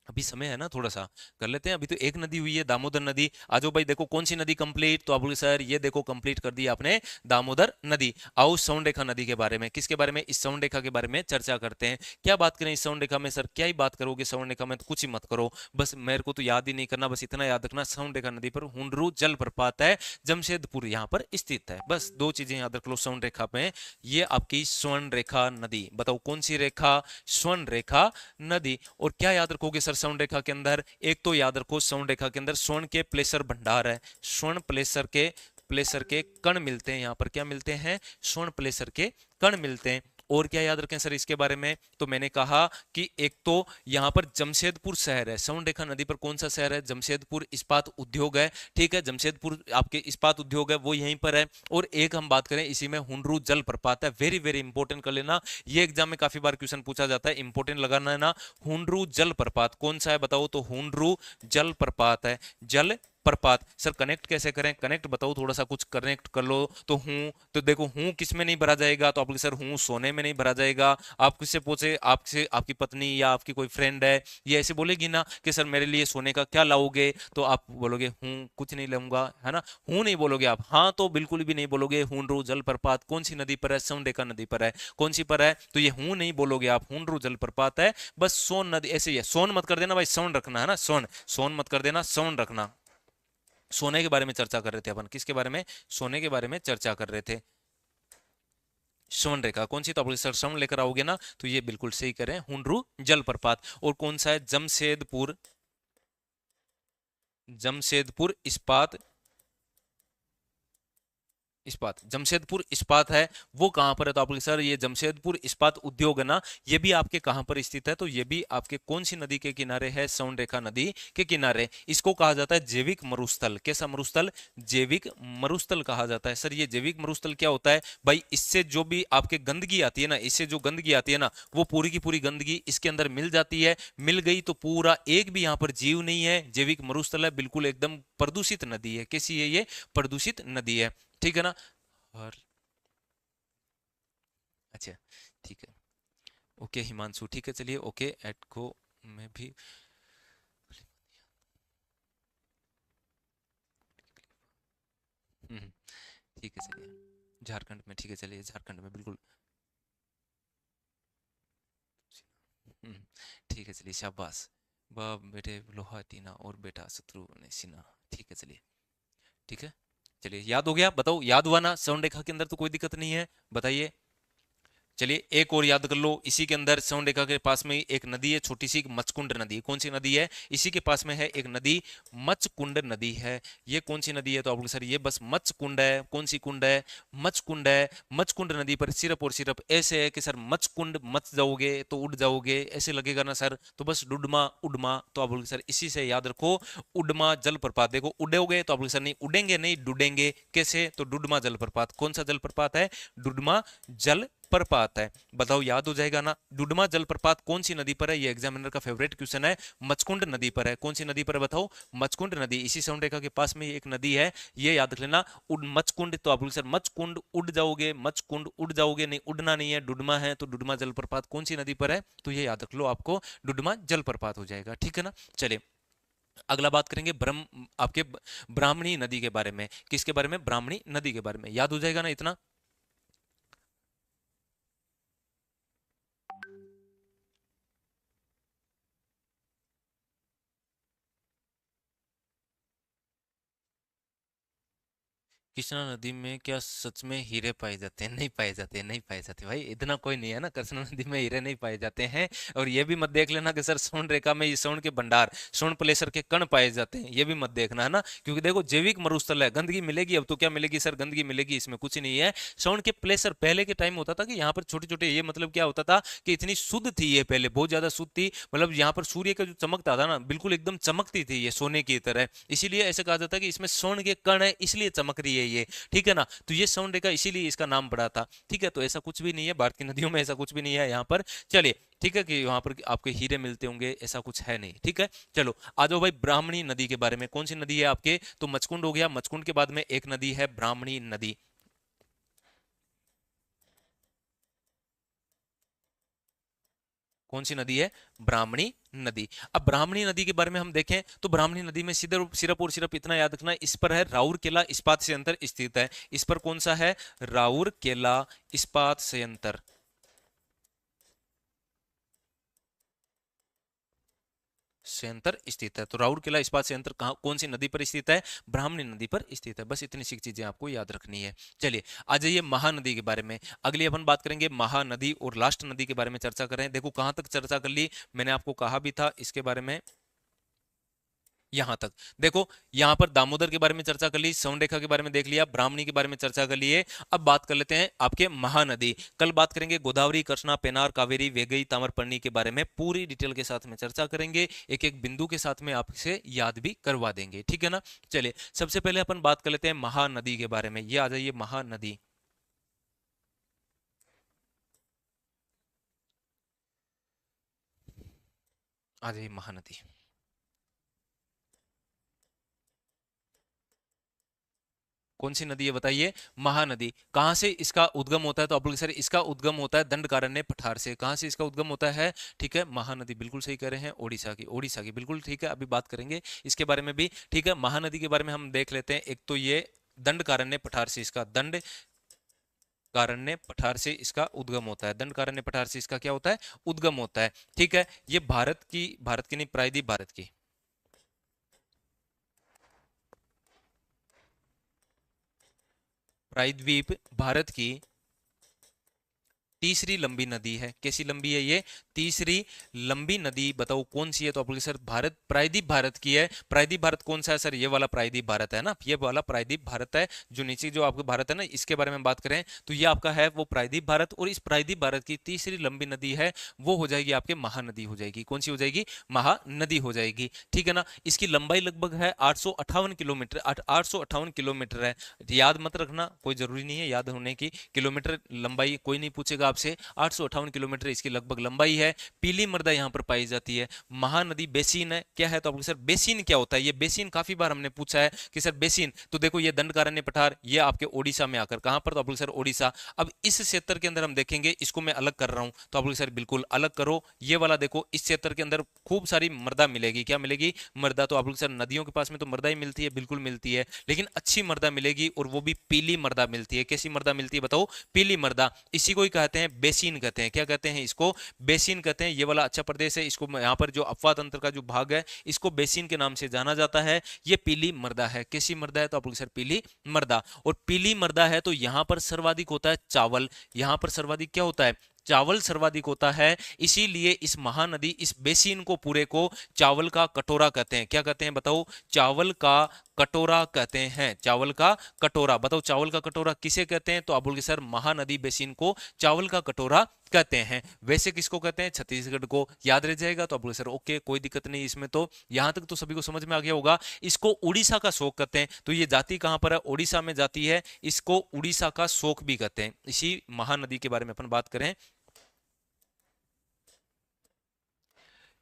अभी समय है ना, थोड़ा सा कर लेते हैं। अभी तो एक नदी हुई है दामोदर नदी। आ जाओ भाई, देखो कौन सी नदी कंप्लीट, तो आप बोले सर ये देखो कंप्लीट कर दी आपने दामोदर नदी। आओ सौंड रेखा नदी के बारे में, किसके बारे में, इस सौंड रेखा के बारे में चर्चा करते हैं। क्या बात करें इस सौंड रेखा में, सर क्या ही बात करोगे सौंड रेखा में, तो कुछ ही मत करो, बस मेरे को तो याद ही नहीं करना, बस इतना याद रखना, सौंड रेखा नदी पर हुंडरू जलप्रपात है, जमशेदपुर यहाँ पर स्थित है। बस दो चीजें याद रख लो सौंड रेखा में, ये आपकी स्वर्ण रेखा नदी। बताओ कौन सी रेखा, स्वर्ण रेखा नदी। और क्या याद रखोगे सर स्वर्ण रेखा के अंदर, एक तो याद रखो स्वर्ण रेखा के अंदर स्वर्ण के प्लेसर भंडार है, स्वर्ण प्लेसर के कण मिलते हैं। यहाँ पर क्या मिलते हैं, स्वर्ण प्लेसर के कण मिलते हैं। और क्या याद रखें सर इसके बारे में, तो मैंने कहा कि एक तो यहाँ पर जमशेदपुर शहर है, स्वर्ण रेखा नदी पर कौन सा शहर है, जमशेदपुर इस्पात उद्योग है। ठीक है, जमशेदपुर आपके इस्पात उद्योग है वो यहीं पर है। और एक हम बात करें इसी में हुंडरू जल प्रपात है, वेरी वेरी इंपॉर्टेंट कर लेना, ये एग्जाम में काफी बार क्वेश्चन पूछा जाता है, इंपॉर्टेंट लगाना है ना। हुंडरू जल प्रपात कौन सा है बताओ, तो हुंडरू जल प्रपात है, जल प्रपात। सर कनेक्ट कैसे करें, कनेक्ट बताओ थोड़ा सा, कुछ कनेक्ट कर लो। तो हूं, तो देखो हूं किस में नहीं भरा जाएगा, तो आप सर हूं सोने में नहीं भरा जाएगा। आप किससे पूछे, आपसे आपकी पत्नी या आपकी कोई फ्रेंड है, ये ऐसे बोलेगी ना कि सर मेरे लिए सोने का क्या लाओगे, तो आप बोलोगे हूं कुछ नहीं लाऊंगा, है ना। हूं नहीं बोलोगे आप, हाँ तो बिल्कुल भी नहीं बोलोगे। हुंडरू जलप्रपात कौन सी नदी पर है, सोनडेका नदी पर है। कौन सी पर है, तो ये हूं नहीं बोलोगे आप, हुंडरू जलप्रपात है। बस सोन नदी ऐसे ही है, सोन मत कर देना भाई, सोन रखना है ना, सोन सोन मत कर देना, सोन रखना। सोने के बारे में चर्चा कर रहे थे अपन, किसके बारे में, सोने के बारे में चर्चा कर रहे थे। स्वर्ण रेखा कौन सी, तो आप सर स्वर्ण लेकर आओगे ना, तो ये बिल्कुल सही करें, हुंडरू जलप्रपात। और कौन सा है, जमशेदपुर, जमशेदपुर इस्पात इस्पात, जमशेदपुर इस्पात है, वो कहाँ पर है? तो आप सर ये जमशेदपुर इस्पात उद्योग है ना, ये भी आपके कहाँ पर स्थित है? तो ये भी आपके कौन सी नदी के किनारे है? स्वर्ण रेखा नदी के किनारे। इसको कहा जाता है जैविक मरुस्थल। कैसा मरुस्थल? जैविक मरुस्थल कहा जाता है। सर ये जैविक मरुस्थल क्या होता है भाई? इससे जो भी आपके गंदगी आती है ना, इससे जो गंदगी आती है ना, वो पूरी की पूरी गंदगी इसके अंदर मिल जाती है। मिल गई तो पूरा एक भी यहाँ पर जीव नहीं है, जैविक मरुस्थल है, बिल्कुल एकदम प्रदूषित नदी है। कैसी है ये? प्रदूषित नदी है, ठीक है ना। और अच्छा, ठीक है, ओके हिमांशु, ठीक है, चलिए ओके एट को में भी। हम्म, ठीक है चलिए, झारखंड में, ठीक है चलिए, झारखंड में बिल्कुल। हम्म, ठीक है चलिए, शाबाश। वाह बेटे लोहा टीना और बेटा शत्रुघ्न सिन्हा, ठीक है चलिए, ठीक है चलिए, याद हो गया? बताओ याद हुआ ना? स्वर्ण रेखा के अंदर तो कोई दिक्कत नहीं है, बताइए। चलिए एक और याद कर लो, इसी के अंदर स्वर्ण रेखा के पास में ही एक नदी है, छोटी सी मचकुंड नदी। कौन सी नदी है? इसी के पास में है एक नदी, मचकुंड नदी है। ये कौन सी नदी है? तो आप लोग सर ये बस मचकुंड है। कौन सी कुंड है? मचकुंड है। मचकुंड नदी पर सिर्फ और सिर्फ ऐसे है कि सर मचकुंड मच जाओगे तो उड़ जाओगे, ऐसे लगेगा ना सर, तो बस डुडमा उडमा, तो आप लोग सर इसी से याद रखो, उडमा जलप्रपात। देखो उड़ोगे तो आप लोग सर नहीं उड़ेंगे, नहीं डूडेंगे। कैसे? तो डुडमा जलप्रपात। कौन सा जलप्रपात है? डुडमा जल प्रपात है। बताओ याद हो जाएगा ना? डुडमा जलप्रपात कौन सी नदी पर है? ये एग्जामिनर का फेवरेट क्वेश्चन है। मचकुंड नदी पर है। कौन सी नदी पर है बताओ? मचकुंड नदी। इसी सौंड रेखा के पास में एक नदी है, ये याद रख लेना, उड मचकुंड। तो आप लोग सर मचकुंड उड़ जाओगे, मचकुंड उड़ जाओगे, नहीं उड़ना नहीं है, डुडमा है, तो डुडमा जलप्रपात कौन सी नदी पर है? तो ये याद रख लो, आपको डुडमा जलप्रपात हो जाएगा, ठीक है ना। चलिए अगला बात करेंगे ब्राह्मणी नदी के बारे में। किसके बारे में? ब्राह्मणी नदी के बारे में। याद हो जाएगा ना इतना? कृष्णा नदी में क्या सच में हीरे पाए जाते हैं? नहीं पाए जाते, नहीं पाए जाते भाई, इतना कोई नहीं है ना, कृष्णा नदी में हीरे नहीं पाए जाते हैं। और ये भी मत देख लेना कि सर स्वर्ण रेखा में ये स्वर्ण के भंडार, स्वर्ण प्लेसर के कण पाए जाते हैं, ये भी मत देखना है ना, क्योंकि देखो जैविक मरुस्थल है, गंदगी मिलेगी। अब तो क्या मिलेगी सर? गंदगी मिलेगी, इसमें कुछ नहीं है। स्वर्ण के प्लेसर पहले के टाइम होता था कि यहाँ पर छोटे छोटे, ये मतलब क्या होता था कि इतनी शुद्ध थी ये, पहले बहुत ज्यादा शुद्ध थी, मतलब यहाँ पर सूर्य का जो चमकता था ना, बिल्कुल एकदम चमकती थी ये सोने की तरह। इसीलिए ऐसा कहा जाता है कि इसमें स्वर्ण के कण है, इसलिए चमक रही है ये, ठीक है ना। तो ये स्वर्ण रेखा इसीलिए इसका नाम पड़ा था, ठीक है। तो ऐसा कुछ भी नहीं है, भारत की नदियों में ऐसा कुछ भी नहीं है यहाँ पर। चलिए ठीक है, कि वहां पर आपके हीरे मिलते होंगे, ऐसा कुछ है नहीं, ठीक है। चलो आ जाओ भाई ब्राह्मणी नदी के बारे में। कौन सी नदी है आपके? तो मचकुंड हो गया, मचकुंड के बाद में एक नदी है ब्राह्मणी नदी। कौन सी नदी है? ब्राह्मणी नदी। अब ब्राह्मणी नदी के बारे में हम देखें तो ब्राह्मणी नदी में सीधे सिर्फ और सिर्फ इतना याद रखना, इस पर है राउरकेला इस्पात संयंत्र स्थित है। इस पर कौन सा है? राउरकेला इस्पात संयंत्र, संयंत्र स्थित है। तो राउरकेला इस्पात संयंत्र कहाँ, कौन सी नदी पर स्थित है? ब्राह्मणी नदी पर स्थित है। बस इतनी सी चीजें आपको याद रखनी है। चलिए आ जाइए महानदी के बारे में। अगली अपन बात करेंगे महानदी और लास्ट नदी के बारे में चर्चा करें। देखो कहां तक चर्चा कर ली, मैंने आपको कहा भी था इसके बारे में, यहां तक। देखो यहां पर दामोदर के बारे में चर्चा कर ली, स्वर्ण के बारे में देख लिया, ब्राह्मणी के बारे में चर्चा कर लिए। अब बात कर लेते हैं आपके महानदी। कल बात करेंगे गोदावरी, कृष्णा, पेनार, कावेरी, वेगई, ताम्रपर्णी के बारे में, पूरी डिटेल के साथ में चर्चा करेंगे, एक एक बिंदु के साथ में आपसे याद भी करवा देंगे, ठीक है ना। चलिए सबसे पहले अपन बात कर लेते हैं महानदी के बारे में। ये आ जाइए महानदी, आ जाइए महानदी। कौन सी नदी है बताइए? महानदी। कहां से इसका उद्गम होता है? तो आप लोग सर इसका उद्गम होता है दंडकारण्य पठार से। कहां से इसका उद्गम होता है? ठीक है, महानदी बिल्कुल सही कह रहे हैं, ओडिशा की, ओडिशा की बिल्कुल ठीक है। अभी बात करेंगे इसके बारे में भी, ठीक है। महानदी के बारे में हम देख लेते हैं। एक तो ये दंडकारण्य पठार से इसका, दंड कारण्य पठार से इसका उद्गम होता है, दंड कारण्य पठार से इसका क्या होता है? उद्गम होता है, ठीक है। ये भारत की नहीं, प्रायद्वीप भारत की, प्रायद्वीप भारत की तीसरी लंबी नदी है। कैसी लंबी है ये? तीसरी लंबी नदी बताओ कौन सी है? तो आप बोलोगे सर भारत, प्रायद्वीप भारत की है। प्रायद्वीप भारत कौन सा है सर? ये वाला प्रायद्वीप भारत है ना, ये वाला प्रायद्वीप भारत है। जो नीचे जो आपका भारत है ना, इसके बारे में बात करें तो ये आपका है वो प्रायद्वीप भारत। और इस प्रायद्वीप भारत की तीसरी लंबी नदी है वो हो जाएगी आपके महानदी हो जाएगी। कौन सी हो जाएगी? महानदी हो जाएगी, ठीक है ना। इसकी लंबाई लगभग है 858 किलोमीटर, 858 किलोमीटर है। याद मत रखना, कोई जरूरी नहीं है याद होने की, किलोमीटर लंबाई कोई नहीं पूछेगा आपसे। 858 किलोमीटर इसकी लगभग लंबाई है। पीली मृदा यहाँ पर पाई जाती है। महानदी बेसिन है, क्या है? तो आपको सर बेसिन क्या होता है? ये बेसिन काफी बार हमने पूछा है कि सर बेसिन, तो देखो ये दंडकारण्य पठार, ये आपके ओडिशा में आकर कहां पर? तो आप सर ओडिशा। अब इस क्षेत्र के अंदर हम देखेंगे, इसको मैं अलग कर रहा हूं, तो आप सर बिल्कुल अलग करो। ये वाला देखो, इस क्षेत्र के अंदर खूब सारी मृदा मिलेगी। क्या मिलेगी? मृदा। तो आप सर नदियों के पास में तो मृदा ही मिलती है, बिल्कुल मिलती है, लेकिन अच्छी मृदा मिलेगी और वो भी पीली मृदा मिलती है। कैसी मृदा मिलती है बताओ? पीली मृदा। इसी को ही कहते हैं बेसिन कहते हैं। क्या कहते हैं इसको? बेसिन कहते हैं। ये वाला अच्छा प्रदेश है, इसको यहाँ पर जो अफवाह तंत्र का जो भाग है इसको बेसिन के नाम से जाना जाता है। ये पीली मृदा है। कैसी मृदा है? तो आप सर पीली मृदा। और पीली मृदा है तो यहां पर सर्वाधिक होता है चावल। यहां पर सर्वाधिक क्या होता है? चावल सर्वाधिक होता है। इसीलिए इस महानदी, इस बेसिन को पूरे को चावल का कटोरा कहते हैं। क्या कहते हैं बताओ? चावल का कटोरा कहते हैं। चावल का कटोरा। बताओ चावल का कटोरा किसे कहते हैं? तो आप बोलोगे सर महानदी बेसिन को चावल का कटोरा कहते हैं। वैसे किसको कहते हैं? छत्तीसगढ़ को। याद रह जाएगा तो आप बोले सर ओके कोई दिक्कत नहीं इसमें, तो यहां तक तो सभी को समझ में आ गया होगा। इसको उड़ीसा का शोक कहते हैं। तो ये जाति कहां पर है? उड़ीसा में जाती है। इसको उड़ीसा का शोक भी कहते हैं। इसी महानदी के बारे में अपन बात करें,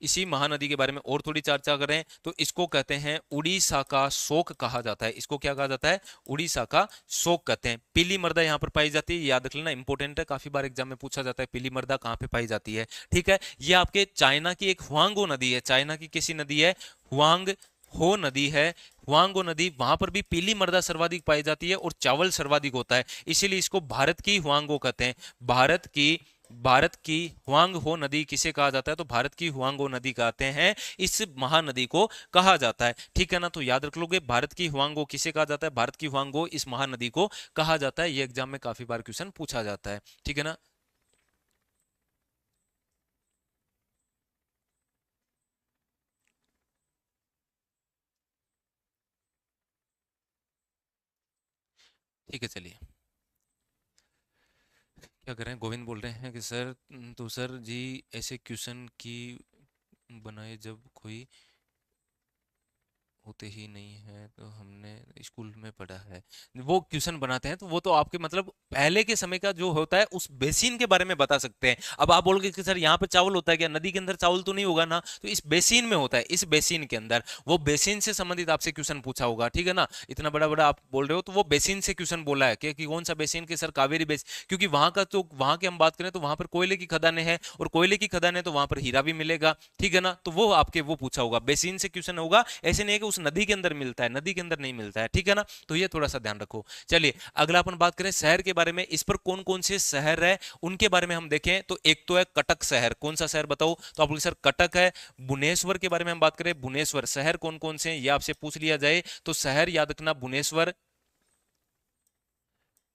इसी महानदी के बारे में और थोड़ी चर्चा करें तो इसको कहते हैं उड़ीसा का शोक कहा जाता है। इसको क्या कहा जाता है? उड़ीसा का शोक कहते हैं। पीली मृदा यहाँ पर पाई जाती है, याद रख लेना, इंपॉर्टेंट है, काफी बार एग्जाम में पूछा जाता है पीली मृदा कहाँ पे पाई जाती है। ठीक है, ये आपके चाइना की एक हुआंगो नदी है। चाइना की किसी नदी है? हुआंग हो नदी है। हुआंगो नदी, वहां पर भी पीली मृदा सर्वाधिक पाई जाती है और चावल सर्वाधिक होता है, इसीलिए इसको भारत की हुआंगो कहते हैं। भारत की हुआंग हो नदी किसे कहा जाता है? तो भारत की हुआंग हो नदी कहते हैं इस महानदी को कहा जाता है। ठीक है ना, तो याद रख लोगे भारत की हुआंग हो किसे कहा जाता है? भारत की हुआंग हो इस महानदी को कहा जाता है। ये एग्जाम में काफी बार क्वेश्चन पूछा जाता है। ठीक है ना। ठीक है चलिए, क्या कर रहे हैं? गोविंद बोल रहे हैं कि सर तो सर जी ऐसे क्वेश्चन की बनाए जब कोई होते ही नहीं है, तो हमने स्कूल में पढ़ा है। वो क्वेश्चन बनाते हैं तो वो तो आपके मतलब पहले के समय का जो होता है उस बेसिन के बारे में बता सकते हैं। अब आप बोलोगे कि सर यहाँ पे चावल होता है क्या? नदी के अंदर चावल तो नहीं होगा ना, तो इस बेसिन में होता है। इस बेसिन के अंदर वो बेसिन से संबंधित आपसे क्वेश्चन पूछा होगा। ठीक है ना, इतना बड़ा बड़ा आप बोल रहे हो तो वो बेसिन से क्वेश्चन बोला है कि कौन सा बेसिन के? सर कावेरी बेसिन, क्योंकि वहां का तो वहां की हम बात करें तो वहां पर कोयले की खदानें हैं और कोयले की खदानें तो वहां पर हीरा भी मिलेगा। ठीक है ना, तो वो आपके वो पूछा होगा, बेसिन से क्वेश्चन होगा। ऐसे नहीं है कि उस नदी के अंदर मिलता है, नदी के अंदर नहीं मिलता है। ठीक है ना, तो ये थोड़ा सा ध्यान रखो। चलिए अगला अपन बात करें शहर के बारे में। इस पर कौन कौन से शहर है उनके बारे में हम देखें तो एक तो है कटक शहर। कौन सा शहर बताओ? तो आप बोलोगे सर कटक है। भुवनेश्वर के बारे में हम बात करें, भुवनेश्वर शहर कौन कौन से हैं ये आपसे पूछ लिया जाए तो शहर याद रखना भुवनेश्वर,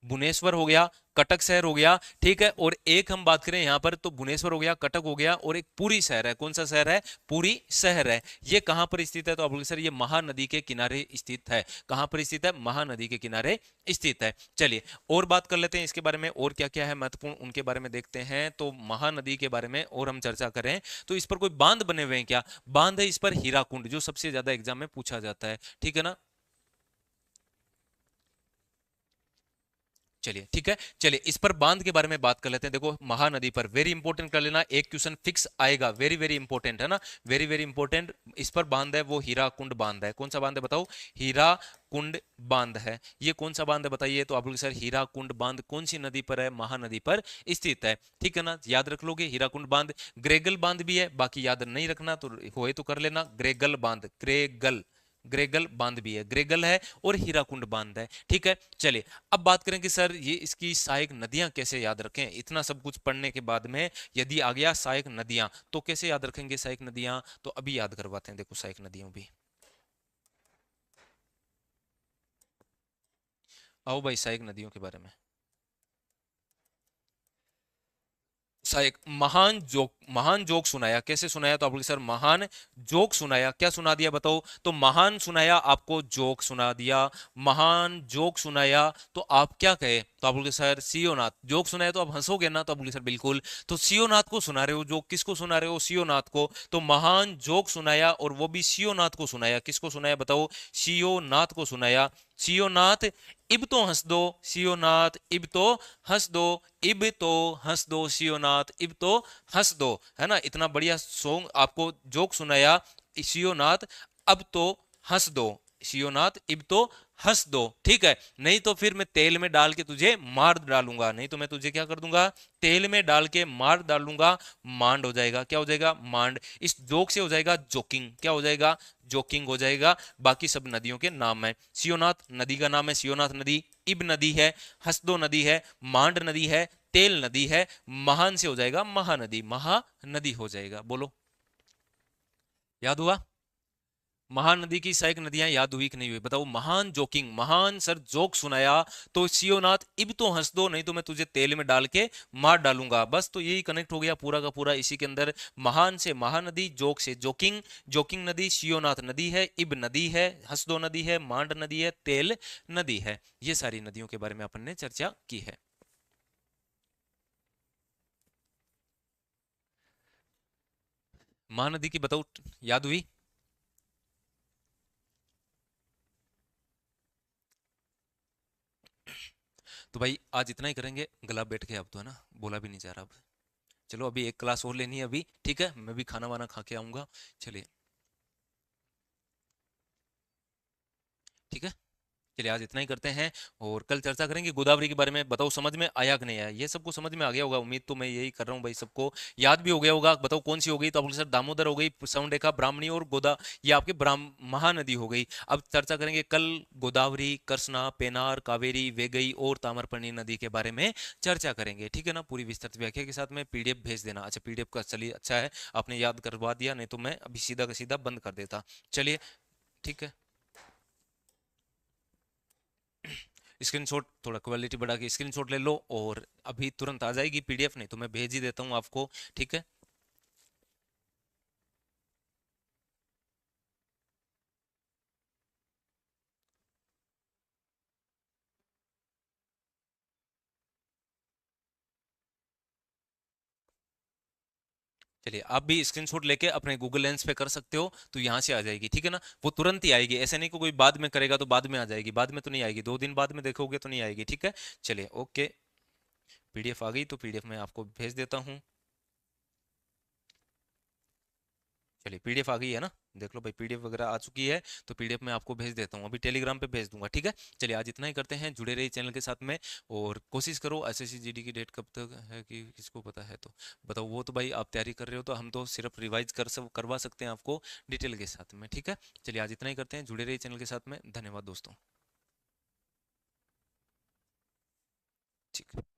भुवनेश्वर हो गया, कटक शहर हो गया। ठीक है, और एक हम बात करें यहां पर तो भुवनेश्वर हो गया, कटक हो गया, और एक पुरी शहर है। कौन सा शहर है? पुरी शहर है। ये कहां पर स्थित है? तो आप बोलोगे सर ये महानदी के किनारे स्थित है। कहां पर स्थित है? महानदी के किनारे स्थित है। चलिए और बात कर लेते हैं इसके बारे में, और क्या क्या है महत्वपूर्ण उनके बारे में देखते हैं। तो महानदी के बारे में और हम चर्चा करें तो इस पर कोई बांध बने हुए हैं क्या? बांध है इस पर हीराकुंड, जो सबसे ज्यादा एग्जाम में पूछा जाता है। ठीक है ना। चलिए ठीक है, चलिए इस पर बांध के बारे में बात कर लेते हैं। देखो महानदी पर वेरी इंपॉर्टेंट कर लेना, एक क्वेश्चन फिक्स आएगा, वेरी वेरी इंपॉर्टेंट है ना, वेरी वेरी इंपॉर्टेंट। इस पर बांध है वो हीराकुंड बांध है। कौन सा बांध है बताओ? हीराकुंड बांध है। ये कौन सा बांध है बताइए? तो आप लोग सर हीराकुंड बांध कौन सी नदी पर है? महानदी पर स्थित है। ठीक है ना, याद रख लोगे हीराकुंड बांध। ग्रेगल बांध भी है, बाकी याद नहीं रखना तो होए तो कर लेना। ग्रेगल बांध, ग्रेगल, ग्रेगल बांध भी है, ग्रेगल है और हीराकुंड बांध है। ठीक है, चलिए अब बात करें कि सर ये इसकी सहायक नदियां कैसे याद रखें। इतना सब कुछ पढ़ने के बाद में यदि आ गया सहायक नदियां तो कैसे याद रखेंगे सहायक नदियां? तो अभी याद करवाते हैं, देखो सहायक नदियों भी। आओ भाई सहायक नदियों के बारे में। सा एक महान जोक सुनाया। कैसे सुनाया? तो आप बोले सर महान जोक सुनाया। क्या सुना दिया बताओ? तो महान सुनाया, आपको जोक सुना दिया। महान जोक सुनाया तो आप क्या कहे? तो आप बोले सर सीओ नाथ। जोक सुनाया तो आप हंसोगे ना? तो आप बोले सर बिल्कुल। तो सीओ नाथ को सुना रहे हो जोक, किसको सुना रहे हो? सीओ नाथ को। तो महान जोक सुनाया और वो भी सीओ नाथ को सुनाया। किसको सुनाया बताओ? सीओ नाथ को सुनाया। सीओ नाथ इब तो हंस दो, सीओ नाथ इब तो हंस दो, इब तो हंस दो सीओ नाथ, इब तो हंस दो। है ना? इतना बढ़िया सॉन्ग आपको जोक सुनाया सीओ नाथ, अब तो हंस दो सीओ नाथ, इब तो हंस दो। ठीक है? नहीं तो फिर मैं तेल में डाल के तुझे मार डालूंगा। नहीं तो मैं तुझे क्या कर दूंगा? तेल में डाल के मार डालूंगा। मांड हो जाएगा। क्या हो जाएगा? मांड। इस जोक से हो जाएगा जोकिंग। क्या हो जाएगा? जोकिंग हो जाएगा। बाकी सब नदियों के नाम है। सियोनाथ नदी का नाम है, सियोनाथ नदी। इब नदी है, हसदो नदी है, मांड नदी है, तेल नदी है। महान से हो जाएगा महानदी, महानदी हो जाएगा। बोलो, याद हुआ? महानदी की सहायक नदियां याद हुई कि नहीं हुई? बताओ। महान जोकिंग, महान सर जोक सुनाया तो सियोनाथ इब तो हंस दो, नहीं तो मैं तुझे तेल में डाल के मार डालूंगा। बस तो यही कनेक्ट हो गया पूरा का पूरा इसी के अंदर। महान से महानदी, जोक से जोकिंग। जोकिंग नदी सियोनाथ नदी है, इब नदी है, हंसदो नदी है, मांड नदी है, तेल नदी है। ये सारी नदियों के बारे में अपन ने चर्चा की है। महानदी की बताओ, याद हुई? तो भाई आज इतना ही करेंगे। गला बैठ के अब तो है ना, बोला भी नहीं जा रहा अब। चलो अभी एक क्लास और लेनी है अभी। ठीक है? मैं भी खाना वाना खा के आऊंगा। चलिए। ठीक है? चलिए आज इतना ही करते हैं। और कल चर्चा करेंगे गोदावरी के बारे में। बताओ समझ में आया कि नहीं आया? ये सबको समझ में आ गया होगा, उम्मीद तो मैं यही कर रहा हूँ भाई। सबको याद भी हो गया होगा। बताओ कौन सी हो गई? तो आप बोले सर दामोदर हो गई, सवर्णरेखा, ब्राह्मणी और गोदा, ये आपके ब्राह्म महानदी हो गई। अब चर्चा करेंगे कल गोदावरी, कृष्णा, पेनार, कावेरी, वेगई और ताम्रपर्णी नदी के बारे में चर्चा करेंगे। ठीक है ना? पूरी विस्तृत व्याख्या के साथ में पीडीएफ भेज देना। अच्छा पीडीएफ का, चलिए अच्छा है आपने याद करवा दिया, नहीं तो मैं अभी सीधा का सीधा बंद कर देता। चलिए। ठीक है? स्क्रीनशॉट, थोड़ा क्वालिटी बढ़ा के स्क्रीनशॉट ले लो और अभी तुरंत आ जाएगी पीडीएफ, नहीं तो मैं भेज ही देता हूँ आपको। ठीक है? चलिए आप भी स्क्रीनशॉट लेके अपने गूगल लेंस पे कर सकते हो, तो यहाँ से आ जाएगी। ठीक है ना? वो तुरंत ही आएगी, ऐसे नहीं कि कोई बाद में करेगा तो बाद में आ जाएगी। बाद में तो नहीं आएगी, 2 दिन बाद में देखोगे तो नहीं आएगी। ठीक है? चलिए ओके। पीडीएफ आ गई तो पीडीएफ मैं आपको भेज देता हूँ। चलिए पीडीएफ आ गई है ना? देख लो भाई, पीडीएफ वगैरह आ चुकी है। तो पीडीएफ मैं आपको भेज देता हूँ, अभी टेलीग्राम पे भेज दूंगा। ठीक है? चलिए आज इतना ही करते हैं। जुड़े रहिए चैनल के साथ में। और कोशिश करो, एसएससी जीडी की डेट कब तक है कि किसको पता है तो बताओ। वो तो भाई आप तैयारी कर रहे हो, तो हम तो सिर्फ रिवाइज करवा सकते हैं आपको डिटेल के साथ में। ठीक है? चलिए आज इतना ही करते हैं। जुड़े रहिए चैनल के साथ में। धन्यवाद दोस्तों। ठीक है।